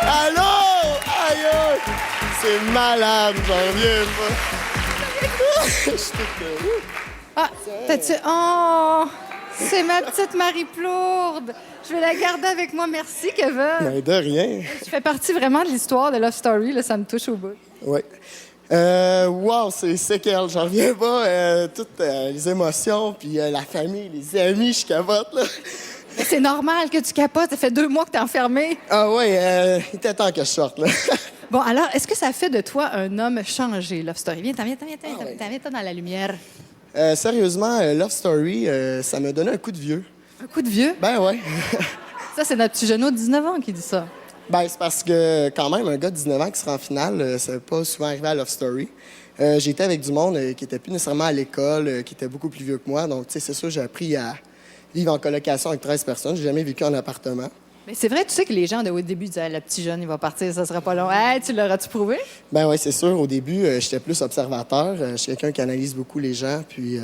Allô? Aïe, aïe! C'est malade, j'en reviens pas. Je suis tout, Ah, t'as-tu... Oh! C'est ma petite Marie-Plourde. Je vais la garder avec moi. Merci, Kevin. Mais de rien. Tu fais partie vraiment de l'histoire de Love Story. Là, ça me touche au bout. Oui. Wow, c'est séquelles. J'en reviens pas. Toutes les émotions, puis la famille, les amis, je capote, là. Mais c'est normal que tu capotes. Ça fait 2 mois que t'es enfermé. Ah ouais, il était temps que je sorte, là. Bon, alors, est-ce que ça fait de toi un homme changé, Love Story? Viens dans la lumière. Sérieusement, Love Story, ça m'a donné un coup de vieux. Un coup de vieux? Ben ouais. Ça, c'est notre petit genou de 19 ans qui dit ça. Ben, c'est parce que, quand même, un gars de 19 ans qui sera en finale, ça n'est pas souvent arrivé à Love Story. J'étais avec du monde qui n'était plus nécessairement à l'école, qui était beaucoup plus vieux que moi. Donc, tu sais, c'est sûr, j'ai appris à vivre en colocation avec 13 personnes. J'ai jamais vécu en appartement. Mais c'est vrai, tu sais que les gens, au début, disaient, le petit jeune, il va partir, ça sera pas long. Hey, tu l'auras-tu prouvé? Ben oui, c'est sûr. Au début, j'étais plus observateur. Je suis quelqu'un qui analyse beaucoup les gens. Puis,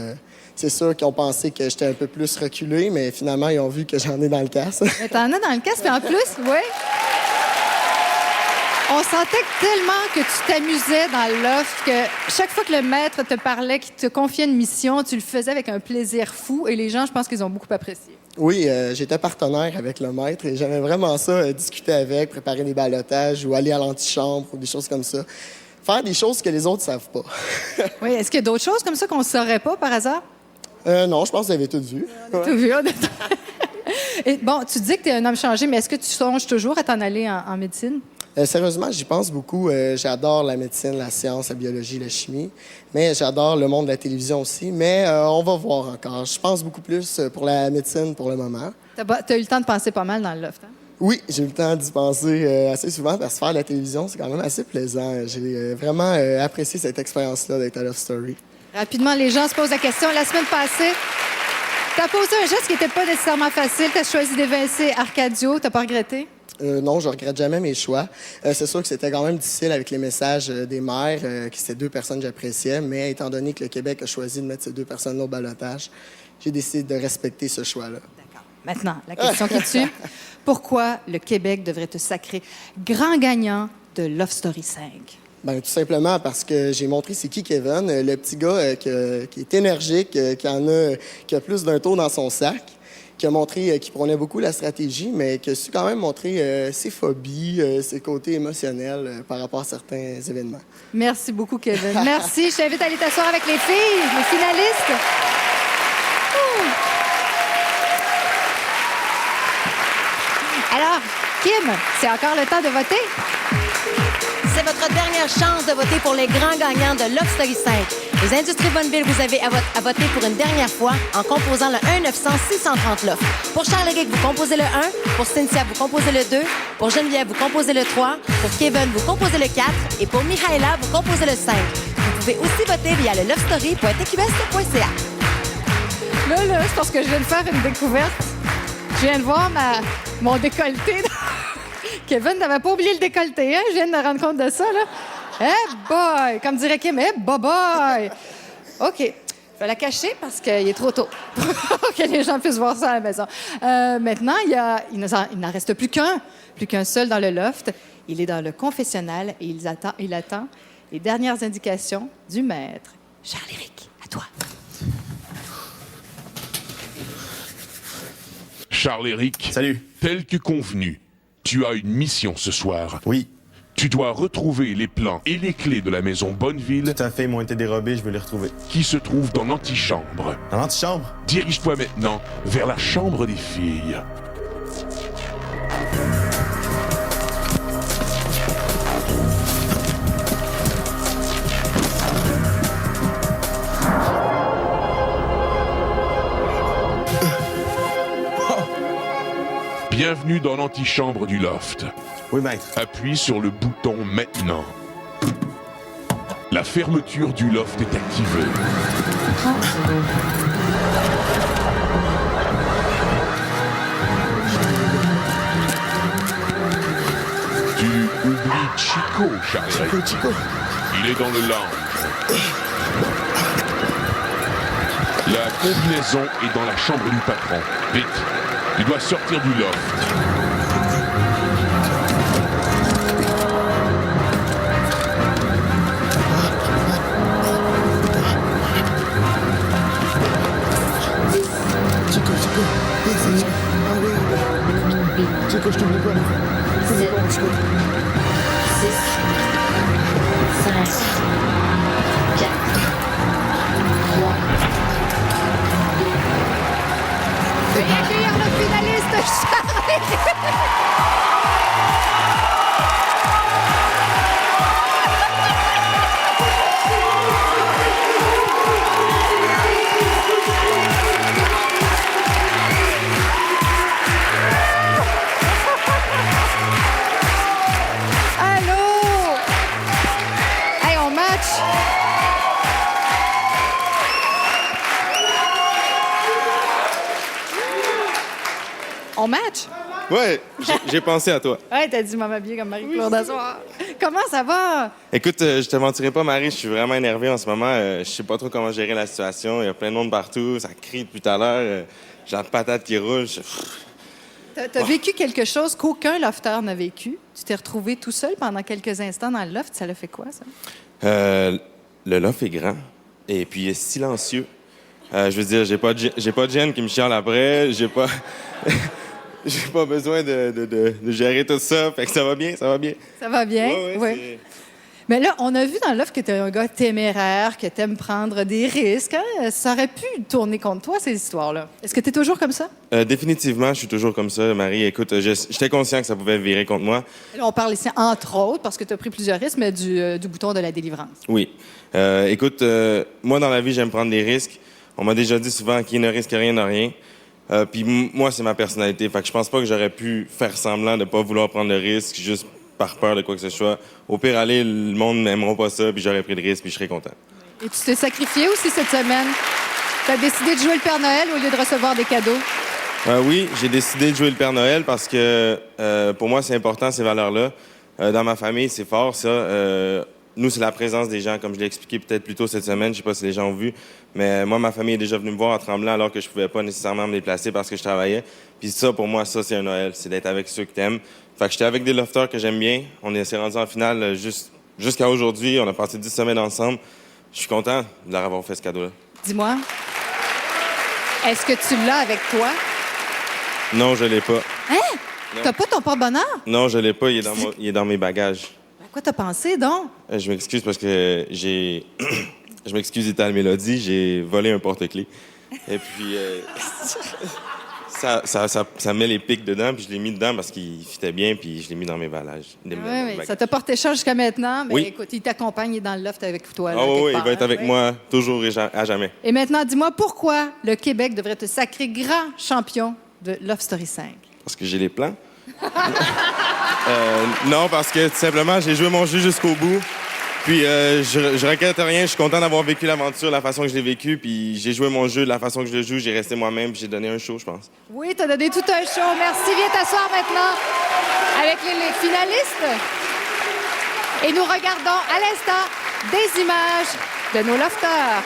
c'est sûr qu'ils ont pensé que j'étais un peu plus reculé, mais finalement, ils ont vu que j'en ai dans le casse. Mais t'en as dans le casque, puis en plus, oui. On sentait tellement que tu t'amusais dans le loft que chaque fois que le maître te parlait, qu'il te confiait une mission, tu le faisais avec un plaisir fou et les gens, je pense qu'ils ont beaucoup apprécié. Oui, j'étais partenaire avec le maître et j'aimais vraiment ça, discuter avec, préparer des ballottages ou aller à l'antichambre ou des choses comme ça. Faire des choses que les autres savent pas. Oui, est-ce qu'il y a d'autres choses comme ça qu'on ne saurait pas par hasard? Non, je pense que vous avez tout vu. Tout vu, Et, bon, tu dis que tu es un homme changé, mais est-ce que tu songes toujours à t'en aller en médecine? Sérieusement, j'y pense beaucoup. J'adore la médecine, la science, la biologie, la chimie. Mais j'adore le monde de la télévision aussi. Mais on va voir encore. Je pense beaucoup plus pour la médecine pour le moment. T'as eu le temps de penser pas mal dans le loft, hein? Oui, j'ai eu le temps d'y penser assez souvent parce que faire de la télévision, c'est quand même assez plaisant. J'ai vraiment apprécié cette expérience-là d'être à Love Story. Rapidement, les gens se posent la question. La semaine passée, t'as posé un geste qui n'était pas nécessairement facile. T'as choisi d'évincer Arcadio. T'as pas regretté? Non, je regrette jamais mes choix. C'est sûr que c'était quand même difficile avec les messages des maires, qui c'était 2 personnes que j'appréciais, mais étant donné que le Québec a choisi de mettre ces 2 personnes-là au ballotage, j'ai décidé de respecter ce choix-là. D'accord. Maintenant, la question qui tue. Pourquoi le Québec devrait te sacrer grand gagnant de Love Story 5? Ben, tout simplement parce que j'ai montré c'est qui Kevin, le petit gars qui est énergique, qui a plus d'un tour dans son sac, qui a montré qu'il prônait beaucoup la stratégie, mais qui a su quand même montrer ses phobies, ses côtés émotionnels par rapport à certains événements. Merci beaucoup, Kevin. Merci. Je t'invite à aller t'asseoir avec les filles, les finalistes. Ouh. Alors, Kim, c'est encore le temps de voter? C'est votre dernière chance de voter pour les grands gagnants de Love Story 5. Les Industries Bonneville, vous avez à voter pour une dernière fois en composant le 1-900-630 Love. Pour Charles-Éric, vous composez le 1. Pour Cynthia, vous composez le 2. Pour Geneviève, vous composez le 3. Pour Kevin, vous composez le 4. Et pour Mihaela, vous composez le 5. Vous pouvez aussi voter via le lovestory.tqs.ca. Là, c'est parce que je viens de faire une découverte. Je viens de voir Mon décolleté. Kevin, t'avais pas oublié le décolleté, hein? Je viens de me rendre compte de ça, là. Eh boy! Comme dirait Kim, eh boy! OK. Je vais la cacher parce qu'il est trop tôt pour que les gens puissent voir ça à la maison. Maintenant, il n'en reste plus qu'un seul dans le loft. Il est dans le confessionnal et il attend les dernières indications du maître. Charles-Éric, à toi. Charles-Éric. Salut. Tel que convenu, tu as une mission ce soir. Oui. Tu dois retrouver les plans et les clés de la maison Bonneville. Tout à fait, ils m'ont été dérobés, je veux les retrouver. Qui se trouve dans l'antichambre. Dans l'antichambre? Dirige-toi maintenant vers la chambre des filles. Bienvenue dans l'antichambre du loft. Oui, maître. Appuie sur le bouton maintenant. La fermeture du loft est activée. Tu oublies Chico, Charles. Chico. Il est dans le lounge. La combinaison est dans la chambre du patron. Vite, tu dois sortir du loft. Chico, je t'oublie pas. Je t'oublie pas, Chico. 6, 5, 4, 3, Veuillez accueillir le finaliste, Charles. Allô? Hey, on match. On match? Ouais, j'ai pensé à toi. Ouais, t'as dit maman bien comme Marie-Claude à soir. Comment ça va? Écoute, je te mentirai pas, Marie, je suis vraiment énervé en ce moment. Je sais pas trop comment gérer la situation. Il y a plein de monde partout. Ça crie depuis tout à l'heure. J'ai la patate qui roule. T'as vécu quelque chose qu'aucun lofteur n'a vécu. Tu t'es retrouvé tout seul pendant quelques instants dans le loft. Ça l'a fait quoi, ça? Le loft est grand et puis il est silencieux. Je veux dire, j'ai pas de gêne qui me chiale après. J'ai pas... J'ai pas besoin de gérer tout ça. Fait que ça va bien, ça va bien. Ça va bien? Ouais. Mais là, on a vu dans l'offre que tu es un gars téméraire, que tu aimes prendre des risques. Hein? Ça aurait pu tourner contre toi, ces histoires-là. Est-ce que tu es toujours comme ça? Définitivement, je suis toujours comme ça, Marie. Écoute, j'étais conscient que ça pouvait virer contre moi. Là, on parle ici, entre autres, parce que tu as pris plusieurs risques, mais du bouton de la délivrance. Oui. Écoute, moi, dans la vie, j'aime prendre des risques. On m'a déjà dit souvent qui ne risque rien n'a rien. Puis moi, c'est ma personnalité. Fait que je pense pas que j'aurais pu faire semblant de pas vouloir prendre le risque juste par peur de quoi que ce soit. Au pire, aller, le monde n'aimera pas ça, puis j'aurais pris le risque, puis je serais content. Et tu t'es sacrifié aussi cette semaine. Tu as décidé de jouer le Père Noël au lieu de recevoir des cadeaux. Oui, j'ai décidé de jouer le Père Noël parce que pour moi, c'est important, ces valeurs-là. Dans ma famille, c'est fort, ça. Nous, c'est la présence des gens, comme je l'ai expliqué peut-être plus tôt cette semaine. Je sais pas si les gens ont vu. Mais moi, ma famille est déjà venue me voir à Tremblant alors que je pouvais pas nécessairement me déplacer parce que je travaillais. Puis ça, pour moi, ça, c'est un Noël. C'est d'être avec ceux que t'aimes. Fait que j'étais avec des lofters que j'aime bien. On s'est rendu en finale jusqu'à aujourd'hui. On a passé 10 semaines ensemble. Je suis content de leur avoir fait ce cadeau-là. Dis-moi, est-ce que tu l'as avec toi? Non, je l'ai pas. Hein? Non. T'as pas ton porte-bonheur? Non, je l'ai pas. Il est dans mes bagages. À quoi t'as pensé, donc? Je m'excuse parce que j'ai... Je m'excuse, Ital Mélodie, j'ai volé un porte-clés. Et puis, ça met les pics dedans, puis je l'ai mis dedans parce qu'il fitait bien, puis je l'ai mis dans mes bagages. Oui, ça t'a porté chance jusqu'à maintenant, mais Oui. écoute, il t'accompagne, il est dans le loft avec toi. Là, Ah oui, quelque il part, va être hein? avec Oui. moi toujours et à jamais. Et maintenant, dis-moi pourquoi le Québec devrait te sacrer grand champion de Love Story 5? Parce que j'ai les plans. Non, parce que tout simplement, j'ai joué mon jeu jusqu'au bout. Puis je regrette rien, je suis content d'avoir vécu l'aventure, la façon que je l'ai vécu, puis j'ai joué mon jeu de la façon que je le joue, j'ai resté moi-même, puis j'ai donné un show, je pense. Oui, t'as donné tout un show. Merci. Viens t'asseoir maintenant avec les finalistes. Et nous regardons à l'instant des images de nos lofters.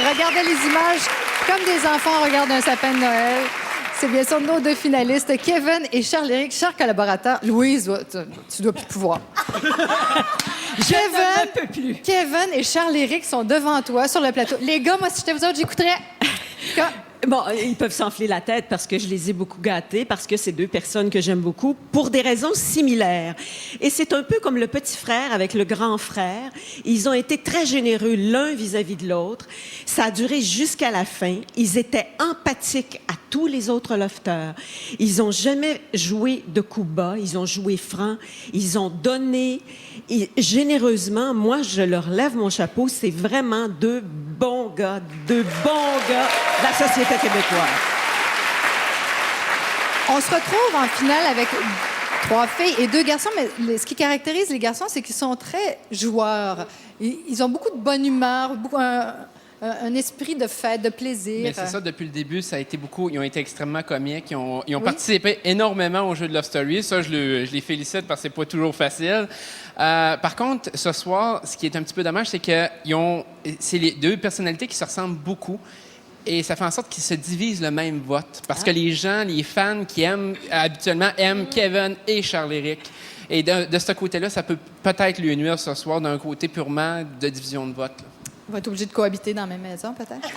Regardez les images comme des enfants regardent un sapin de Noël. C'est bien sûr nos deux finalistes, Kevin et Charles-Éric, chers collaborateurs. Louise, tu dois plus pouvoir. Kevin et Charles-Éric sont devant toi sur le plateau. Les gars, moi, si j'étais vous autres, j'écouterais. Bon, ils peuvent s'enfler la tête parce que je les ai beaucoup gâtés, parce que c'est deux personnes que j'aime beaucoup, pour des raisons similaires. Et c'est un peu comme le petit frère avec le grand frère. Ils ont été très généreux l'un vis-à-vis de l'autre. Ça a duré jusqu'à la fin. Ils étaient empathiques à tous les autres lofters. Ils ont jamais joué de coups bas. Ils ont joué franc. Ils ont donné généreusement. Moi, je leur lève mon chapeau. C'est vraiment deux bons gars de la société québécoise. On se retrouve en finale avec 3 filles et 2 garçons, mais ce qui caractérise les garçons, c'est qu'ils sont très joueurs. Ils ont beaucoup de bonne humeur, un esprit de fête, de plaisir. Mais c'est ça, depuis le début, ça a été beaucoup. Ils ont été extrêmement comiques. Ils ont participé énormément au jeu de Love Story. Ça, je les félicite parce que c'est pas toujours facile. Par contre, ce soir, ce qui est un petit peu dommage, c'est que c'est les 2 personnalités qui se ressemblent beaucoup. Et ça fait en sorte qu'ils se divisent le même vote. Parce que les gens, les fans qui habituellement aiment Kevin et Charles-Éric. Et de ce côté-là, ça peut peut-être lui nuire ce soir d'un côté purement de division de vote. On va être obligé de cohabiter dans la même maison, peut-être.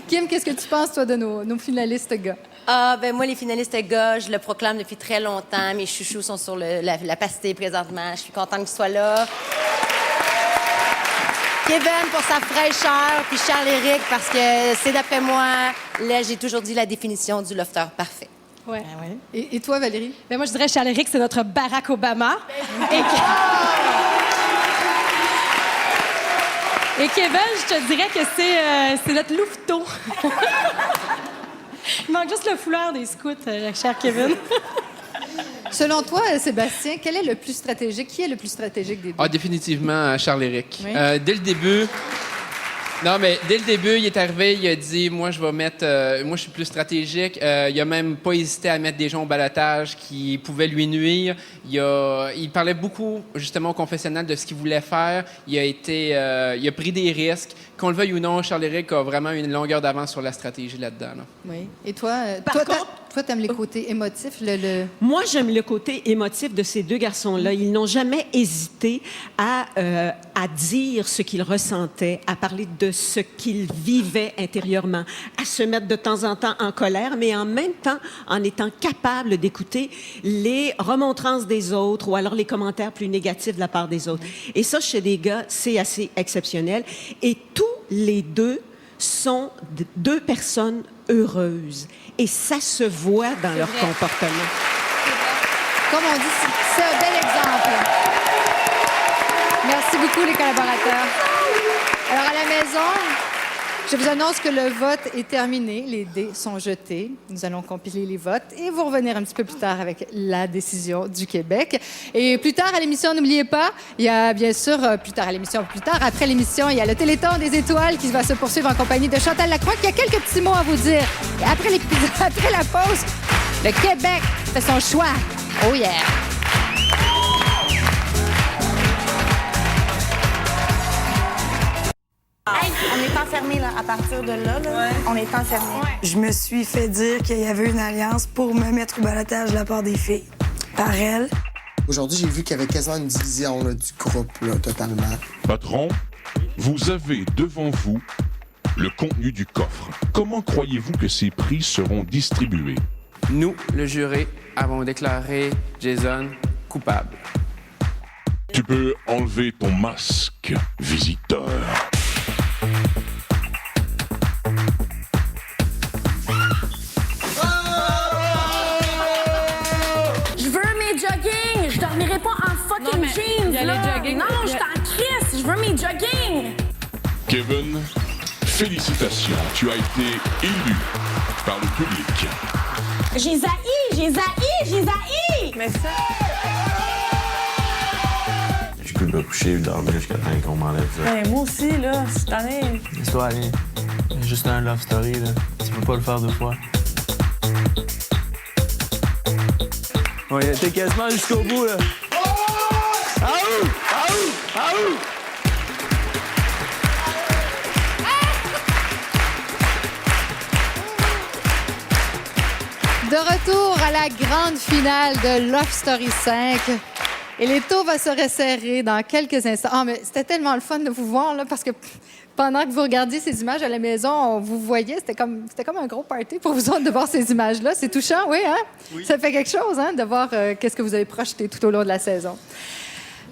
Kim, qu'est-ce que tu penses, toi, de nos finalistes gars? Moi, les finalistes gars, je le proclame depuis très longtemps. Mes chouchous sont sur la pastille présentement. Je suis contente qu'ils soient là. Kevin pour sa fraîcheur, puis Charles-Éric parce que c'est, d'après moi, là, j'ai toujours dit la définition du lofter parfait. Ouais. Et toi, Valérie? Moi, je dirais Charles-Éric, c'est notre Barack Obama. Et Kevin, je te dirais que c'est notre louveteau. Il manque juste le foulard des scouts, cher Kevin. Selon toi, Sébastien, quel est le plus stratégique? Qui est le plus stratégique des deux? Définitivement Charles-Éric. Oui. Dès le début... Non, mais dès le début, il est arrivé, il a dit, moi, je vais mettre... moi, je suis plus stratégique. Il a même pas hésité à mettre des gens au ballottage qui pouvaient lui nuire. Il parlait beaucoup, justement, au confessionnal de ce qu'il voulait faire. Il a pris des risques. Qu'on le veuille ou non, Charles-Éric a vraiment une longueur d'avance sur la stratégie là-dedans. Là. Oui. Et toi, toi, t'aimes les côtés émotifs? Moi, j'aime le côté émotif de ces 2 garçons-là. Ils n'ont jamais hésité à dire ce qu'ils ressentaient, à parler de ce qu'ils vivaient intérieurement, à se mettre de temps en temps en colère, mais en même temps en étant capable d'écouter les remontrances des autres ou alors les commentaires plus négatifs de la part des autres. Et ça, chez des gars, c'est assez exceptionnel. Et tous les 2 sont 2 personnes heureuses. Et ça se voit dans leur comportement. Comme on dit, c'est un bel exemple. Merci beaucoup, les collaborateurs. Alors, à la maison, Je vous annonce que le vote est terminé. Les dés sont jetés. Nous allons compiler les votes et vous revenir un petit peu plus tard avec la décision du Québec. Et plus tard à l'émission, n'oubliez pas, il y a bien sûr, après l'émission, il y a le Téléthon des étoiles qui va se poursuivre en compagnie de Chantal Lacroix qui a quelques petits mots à vous dire. Et après la pause, le Québec fait son choix. Oh yeah! On est enfermés, là. À partir de là, on est enfermés. Je me suis fait dire qu'il y avait une alliance pour me mettre au balotage de la part des filles. Par elle. Aujourd'hui, j'ai vu qu'il y avait quasiment une division là, du groupe, là, totalement. Patron, vous avez devant vous le contenu du coffre. Comment croyez-vous que ces prix seront distribués? Nous, le jury, avons déclaré Jason coupable. Tu peux enlever ton masque, visiteur. Je veux mes jogging! Je dormirai pas en fucking jeans, là! Non, je suis en crise! Je veux mes jogging! Kevin, félicitations. Tu as été élu par le public. J'ai zaï! Mais ça... Je peux me coucher et dormir jusqu'à temps qu'on m'enlève ça. Ben, moi aussi, là, cette année... Laisse-toi aller. C'est juste un love story, là. Tu peux pas le faire deux fois. Ouais, t'es quasiment jusqu'au bout, là. Aou! Aou! Aou! De retour à la grande finale de Love Story 5. Et les taux vont se resserrer dans quelques instants. Ah, mais c'était tellement le fun de vous voir, là, parce que pendant que vous regardiez ces images à la maison, on vous voyait, c'était comme un gros party pour vous autres de voir ces images-là. C'est touchant, oui, hein? Oui. Ça fait quelque chose, hein, de voir qu'est-ce que vous avez projeté tout au long de la saison.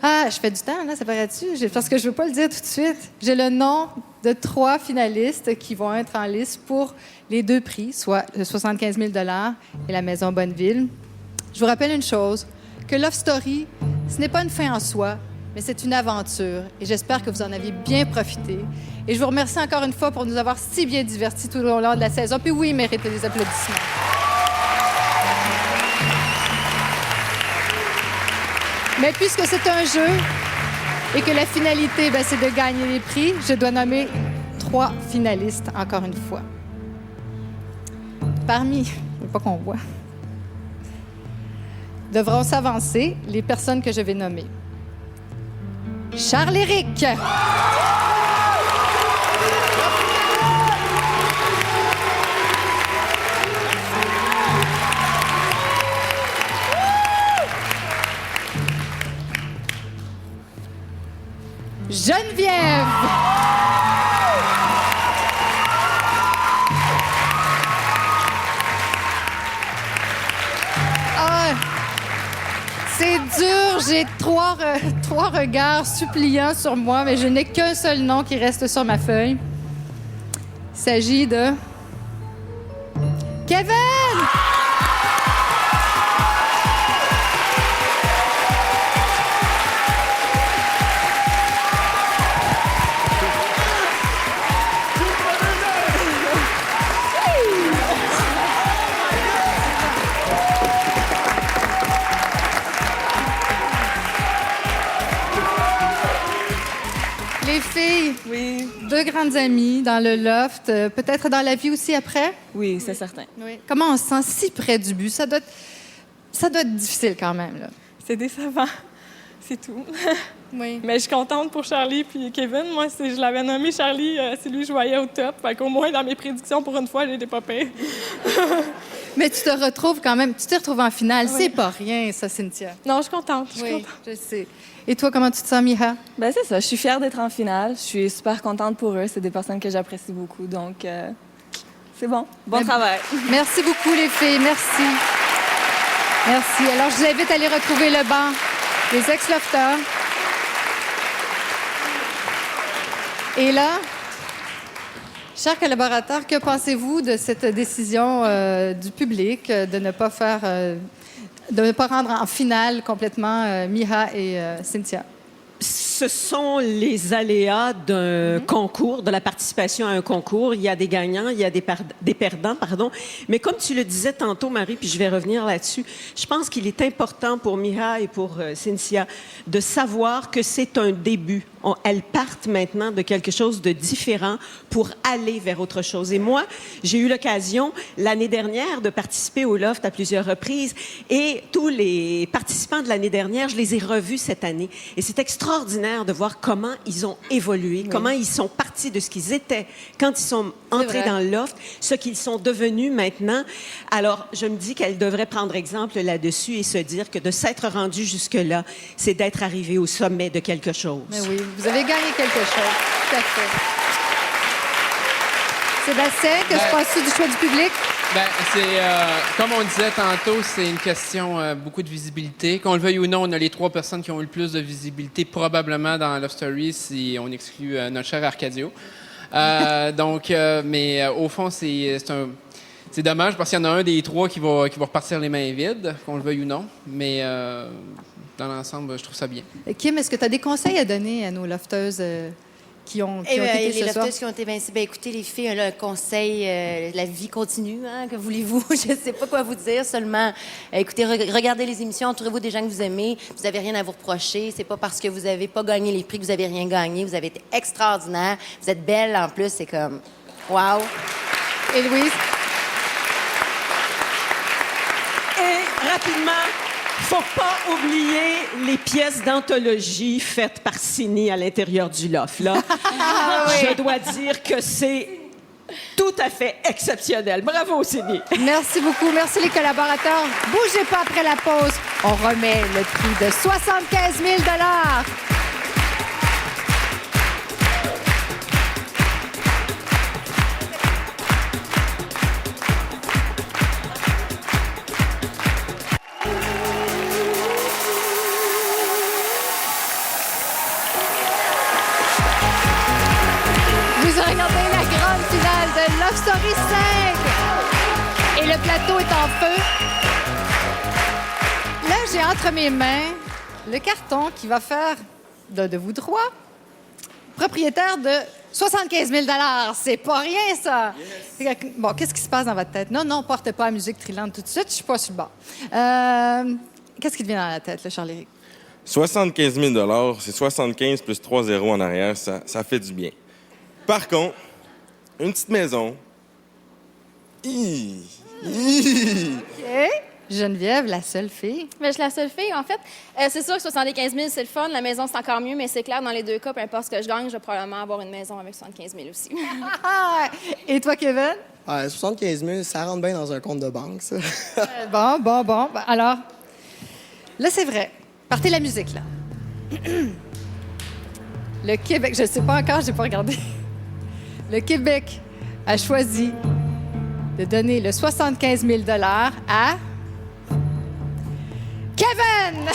Ah, je fais du temps, là, ça paraît-tu? Parce que je veux pas le dire tout de suite. J'ai le nom de 3 finalistes qui vont être en liste pour les 2 prix, soit 75 000 et la Maison Bonneville. Je vous rappelle une chose, que Love Story, ce n'est pas une fin en soi, mais c'est une aventure. Et j'espère que vous en avez bien profité. Et je vous remercie encore une fois pour nous avoir si bien divertis tout au long de la saison. Puis oui, méritez des applaudissements. Mais puisque c'est un jeu et que la finalité, c'est de gagner les prix, je dois nommer 3 finalistes encore une fois. Parmi, je ne veux pas qu'on voit, devront s'avancer les personnes que je vais nommer. Charles-Éric. Geneviève. C'est dur, j'ai trois regards suppliants sur moi, mais je n'ai qu'un seul nom qui reste sur ma feuille. Il s'agit de Kevin! Les filles, Oui. 2 grandes amies dans le loft, peut-être dans la vie aussi après? Oui, c'est certain. Oui. Comment on se sent si près du but? Ça doit être difficile quand même, là. C'est décevant. C'est tout. Oui. Mais je suis contente pour Charlie puis Kevin. Moi, je l'avais nommé Charlie, c'est lui que je voyais au top. Fait qu'au moins, dans mes prédictions, pour une fois, j'ai été pas pire. Mais tu te retrouves quand même, tu te retrouves en finale. Oui. C'est pas rien, ça, Cynthia. Non, je suis contente. Je suis Oui, contente. je sais. Et toi, comment tu te sens, Miha? Ben c'est ça, je suis fière d'être en finale. Je suis super contente pour eux. C'est des personnes que j'apprécie beaucoup. Donc, c'est bon. Bon travail. Merci beaucoup, les filles. Merci. Merci. Alors, je vous invite à aller retrouver le banc des ex-lofters. Et là, chers collaborateurs, que pensez-vous de cette décision du public de ne pas de ne pas rendre en finale complètement Miha et Cynthia? ce sont les aléas d'un concours, de la participation à un concours. Il y a des gagnants, il y a des perdants, pardon. Mais comme tu le disais tantôt, Marie, puis je vais revenir là-dessus, je pense qu'il est important pour Mira et pour Cynthia de savoir que c'est un début. Elles partent maintenant de quelque chose de différent pour aller vers autre chose. Et moi, j'ai eu l'occasion, l'année dernière, de participer au Loft à plusieurs reprises. Et tous les participants de l'année dernière, je les ai revus cette année. Et c'est extraordinaire de voir comment ils ont évolué, comment ils sont partis de ce qu'ils étaient quand ils sont entrés dans le Loft, ce qu'ils sont devenus maintenant. Alors, je me dis qu'elles devraient prendre exemple là-dessus et se dire que de s'être rendues jusque-là, c'est d'être arrivées au sommet de quelque chose. Mais oui, vous avez gagné quelque chose. Tout à fait. Sébastien, que se passe-tu du choix du public? Ben, comme on disait tantôt, c'est une question beaucoup de visibilité. Qu'on le veuille ou non, on a les 3 personnes qui ont eu le plus de visibilité probablement dans Love Story si on exclut notre cher Arcadio. Mais au fond, c'est dommage parce qu'il y en a un des 3 qui va repartir les mains vides, qu'on le veuille ou non. Mais dans l'ensemble, je trouve ça bien. Kim, est-ce que tu as des conseils à donner à nos lofteuses qui ont été les ce soir? lofteuses qui ont été vincées, écoutez, les filles, là, un conseil, la vie continue, hein, que voulez-vous? Je ne sais pas quoi vous dire, seulement, écoutez, regardez les émissions, entourez-vous des gens que vous aimez, vous n'avez rien à vous reprocher, c'est pas parce que vous n'avez pas gagné les prix que vous n'avez rien gagné, vous avez été extraordinaire, vous êtes belle en plus, c'est comme, wow! Et Louise? Et rapidement, faut pas oublier les pièces d'anthologie faites par Cini à l'intérieur du Loft, là. Je dois dire que c'est tout à fait exceptionnel. Bravo, Cini. Merci beaucoup. Merci, les collaborateurs. Bougez pas après la pause. On remet le prix de 75 000 $. Regardez la grande finale de Love Story 5. Et le plateau est en feu. Là, j'ai entre mes mains le carton qui va faire de vous 3 propriétaires de 75 000 $. C'est pas rien, ça. Yes. Bon, qu'est-ce qui se passe dans votre tête? Non, portez pas la musique trillante tout de suite. Je suis pas sur le bord. Qu'est-ce qui te vient dans la tête, là, Charles-Éric? 75 000 c'est 75 plus 3 zéros en arrière. Ça fait du bien. Par contre, une petite maison. OK. Geneviève, la seule fille. Mais je suis la seule fille, en fait. C'est sûr que 75 000, c'est le fun. La maison, c'est encore mieux, mais c'est clair, dans les 2 cas, peu importe ce que je gagne, je vais probablement avoir une maison avec 75 000 aussi. Et toi, Kevin? 75 000, ça rentre bien dans un compte de banque, ça. Bon. Alors, là, c'est vrai. Partez la musique, là. Le Québec, je ne sais pas encore, je n'ai pas regardé. Le Québec a choisi de donner le 75 000 $ à Kevin!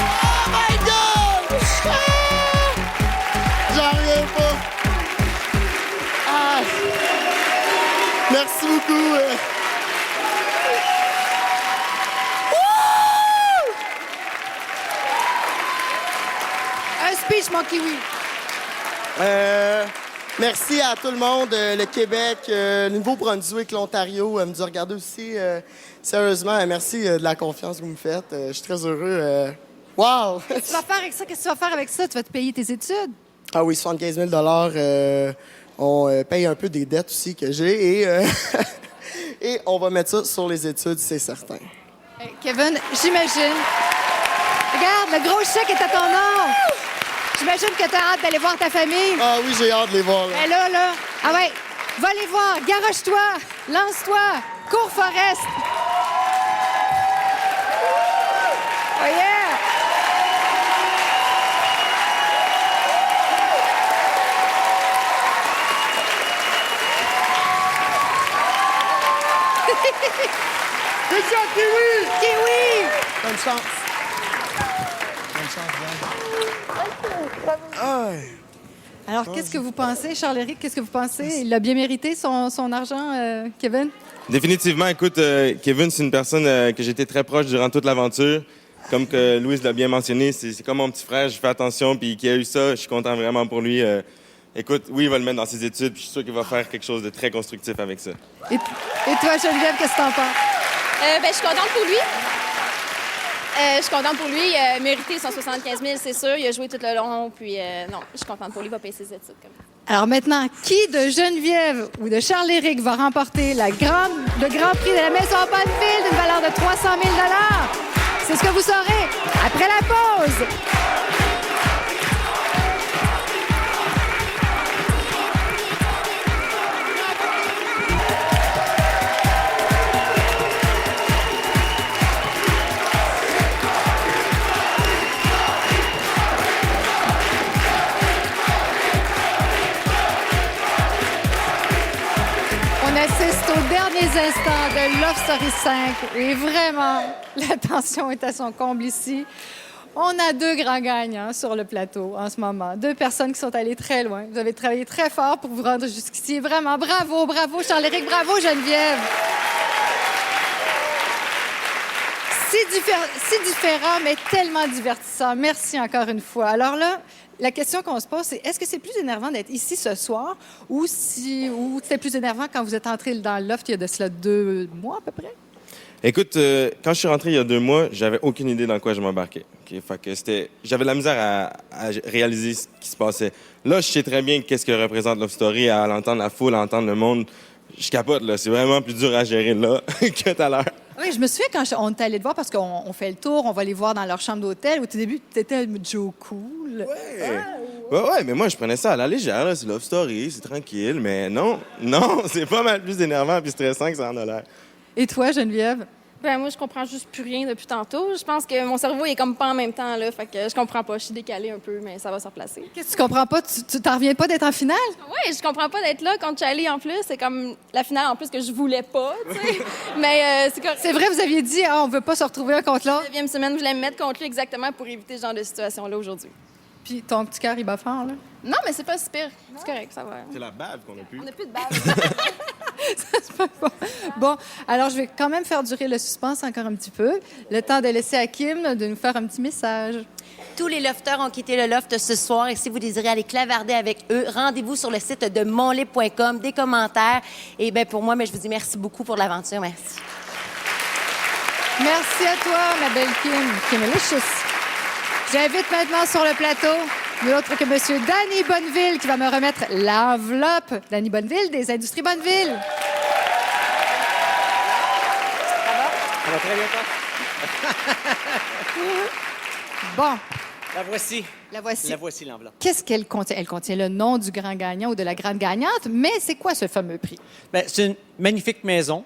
Oh my God! J'en reviens pas. Merci beaucoup. Speech, mon kiwi. Merci à tout le monde, le Québec, le Nouveau-Brunswick, l'Ontario, me dire regarder aussi. Sérieusement, merci de la confiance que vous me faites. Je suis très heureux. Wow! Qu'est-ce que tu vas faire avec ça? Qu'est-ce que tu vas faire avec ça? Tu vas te payer tes études? Ah oui, 75 000 $. On paye un peu des dettes aussi que j'ai et on va mettre ça sur les études, c'est certain. Kevin, j'imagine. Regarde, le gros chèque est à ton nom. J'imagine que tu as hâte d'aller voir ta famille. Ah oui, j'ai hâte de les voir. Ben là. Ah ouais, va les voir, garoche-toi, lance-toi, cours Forest. Oh yeah! Good job, Kiwi! Kiwi! Bonne chance. Bonne chance, Yann. Alors, qu'est-ce que vous pensez, Charles-Éric? Qu'est-ce que vous pensez? Il a bien mérité son argent, Kevin? Définitivement, écoute, Kevin, c'est une personne que j'étais très proche durant toute l'aventure. Comme que Louise l'a bien mentionné, c'est comme mon petit frère, je fais attention, puis qui a eu ça, je suis content vraiment pour lui. Écoute, oui, il va le mettre dans ses études, puis je suis sûr qu'il va faire quelque chose de très constructif avec ça. Et toi, Geneviève, qu'est-ce que t'en penses? Je suis contente pour lui. Je suis contente pour lui. Il a mérité son 75 000, c'est sûr. Il a joué tout le long. Puis, non, je suis contente pour lui. Il va payer ses études. Alors maintenant, qui de Geneviève ou de Charles-Éric va remporter le grand prix de la Maison Bonneville d'une valeur de 300 000 $? C'est ce que vous saurez après la pause. On assiste aux derniers instants de Love Story 5 et vraiment, la tension est à son comble ici. On a 2 grands gagnants sur le plateau en ce moment. 2 personnes qui sont allées très loin. Vous avez travaillé très fort pour vous rendre jusqu'ici. Vraiment, bravo, bravo Charles-Éric, bravo Geneviève. Si différent, mais tellement divertissant. Merci encore une fois. Alors là, la question qu'on se pose, c'est est-ce que c'est plus énervant d'être ici ce soir ou c'était plus énervant quand vous êtes entré dans le loft il y a de cela 2 mois à peu près? Écoute, quand je suis rentré il y a 2 mois, j'avais aucune idée dans quoi je m'embarquais. Okay? Fait que j'avais de la misère à réaliser ce qui se passait. Là, je sais très bien qu'est-ce que représente Love Story, à l'entendre la foule, à entendre le monde. Je capote, là. C'est vraiment plus dur à gérer là que tout à l'heure. Oui, je me souviens quand on est allé te voir parce qu'on fait le tour, on va les voir dans leur chambre d'hôtel. Au tout début, tu étais Joe Cool. Ouais, mais moi, je prenais ça à la légère. Là. C'est Love Story, c'est tranquille. Mais non, c'est pas mal plus énervant et stressant que ça en a l'air. Et toi, Geneviève? Moi, je comprends juste plus rien depuis tantôt. Je pense que mon cerveau est comme pas en même temps, là. Fait que je comprends pas. Je suis décalée un peu, mais ça va se replacer. Qu'est-ce que tu comprends pas? Tu t'en reviens pas d'être en finale? Oui, je comprends pas d'être là contre Charlie en plus. C'est comme la finale en plus que je voulais pas, tu sais. Mais c'est vrai, vous aviez dit, on veut pas se retrouver un contre l'autre. La 9e semaine, je voulais me mettre contre lui exactement pour éviter ce genre de situation-là aujourd'hui. Puis ton petit cœur, il bat fort, là? Non, mais c'est pas si pire. C'est correct, ça va. C'est la bave qu'on a plus. On n'a plus de bave. Ça se peut pas. Bon, alors je vais quand même faire durer le suspense encore un petit peu. Le temps de laisser à Kim de nous faire un petit message. Tous les lofters ont quitté le loft ce soir et si vous désirez aller clavarder avec eux, rendez-vous sur le site de monlib.com, des commentaires. Et bien pour moi, je vous dis merci beaucoup pour l'aventure. Merci. Merci à toi, ma belle Kim Licious. J'invite maintenant sur le plateau l'autre que M. Danny Bonneville qui va me remettre l'enveloppe. Danny Bonneville des Industries Bonneville. Ça va très bien, Bon. La voici. La voici. La voici, l'enveloppe. Qu'est-ce qu'elle contient? Elle contient le nom du grand gagnant ou de la grande gagnante, mais c'est quoi ce fameux prix? C'est une magnifique maison,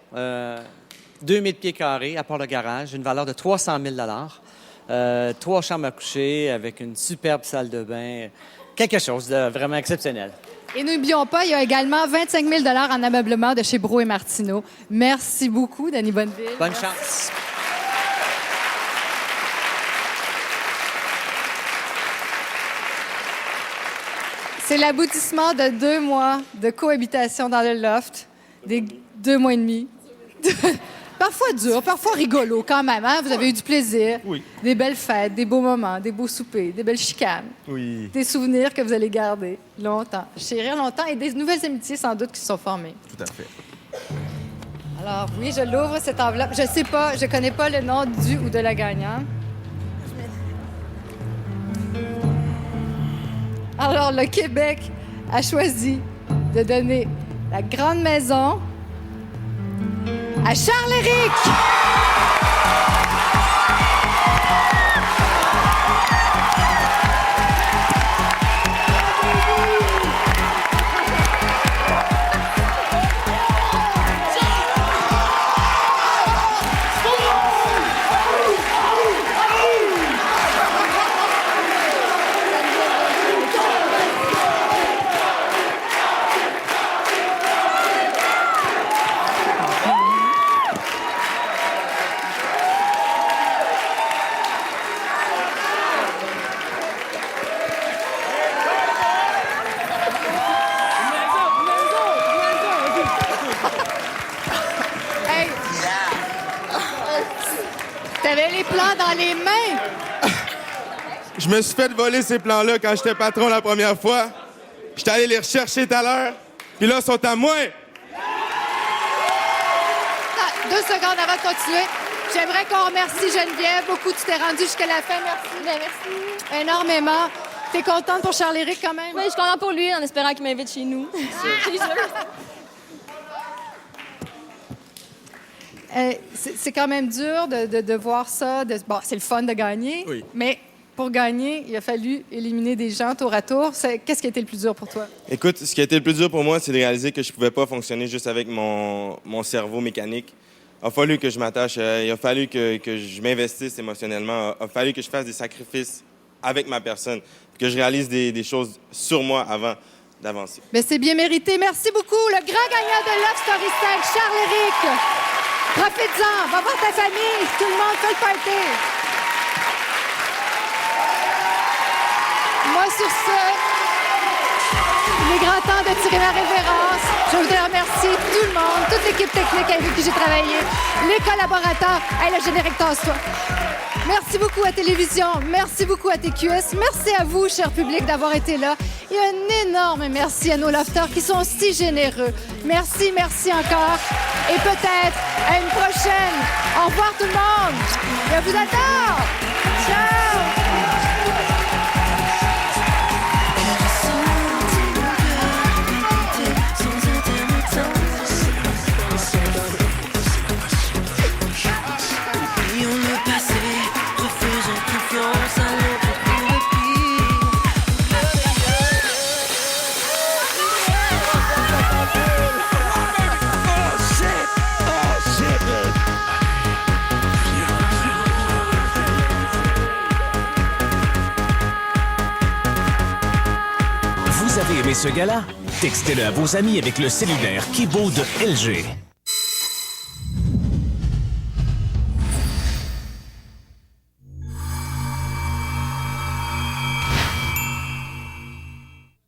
2000 pieds carrés à Port-le-Garage, une valeur de 300 000 $. 3 chambres à coucher avec une superbe salle de bain. Quelque chose de vraiment exceptionnel. Et n'oublions pas, il y a également 25 000 $ en ameublement de chez Brault et Martineau. Merci beaucoup, Danny Bonneville. Bonne chance. C'est l'aboutissement de 2 mois de cohabitation dans le loft, des 2 mois et demi. Parfois dur, parfois rigolo quand même. Hein? Vous avez eu du plaisir, oui. Des belles fêtes, des beaux moments, des beaux soupers, des belles chicanes. Oui. Des souvenirs que vous allez garder longtemps, chérir longtemps et des nouvelles amitiés sans doute qui se sont formées. Tout à fait. Alors oui, je l'ouvre cette enveloppe. Je sais pas, je connais pas le nom du ou de la gagnante. Alors le Québec a choisi de donner la grande maison à Charles-Éric! plans dans les mains. Je me suis fait voler ces plans-là quand j'étais patron la première fois. J'étais allé les rechercher tout à l'heure, puis là, ils sont à moi. 2 secondes avant de continuer. J'aimerais qu'on remercie Geneviève. Beaucoup, tu t'es rendue jusqu'à la fin. Merci. Merci. Énormément. T'es contente pour Charles-Éric quand même? Oui, je suis contente pour lui, en espérant qu'il m'invite chez nous. C'est quand même dur de voir ça. Bon, c'est le fun de gagner, Oui. mais pour gagner, il a fallu éliminer des gens tour à tour. Qu'est-ce qui a été le plus dur pour toi? Écoute, ce qui a été le plus dur pour moi, c'est de réaliser que je pouvais pas fonctionner juste avec mon cerveau mécanique. Il a fallu que je m'attache, il a fallu que je m'investisse émotionnellement, il a fallu que je fasse des sacrifices avec ma personne, que je réalise des choses sur moi avant d'avancer. Mais c'est bien mérité. Merci beaucoup. Le grand gagnant de Love Story 5, Charles-Éric. Profite-en, va voir ta famille, tout le monde fait le party. Moi, sur ce, il est grand temps de tirer ma révérence. Je voudrais remercier tout le monde, toute l'équipe technique avec qui j'ai travaillé, les collaborateurs. Hey, le générique, tasse-toi. Merci beaucoup à Télévision, merci beaucoup à TQS, merci à vous, cher public, d'avoir été là. Et un énorme merci à nos lofters qui sont si généreux. Merci, merci encore. Et peut-être à une prochaine. Au revoir tout le monde. Je vous adore. Ciao. Vous avez aimé ce gala? Textez-le à vos amis avec le cellulaire Kibo de LG.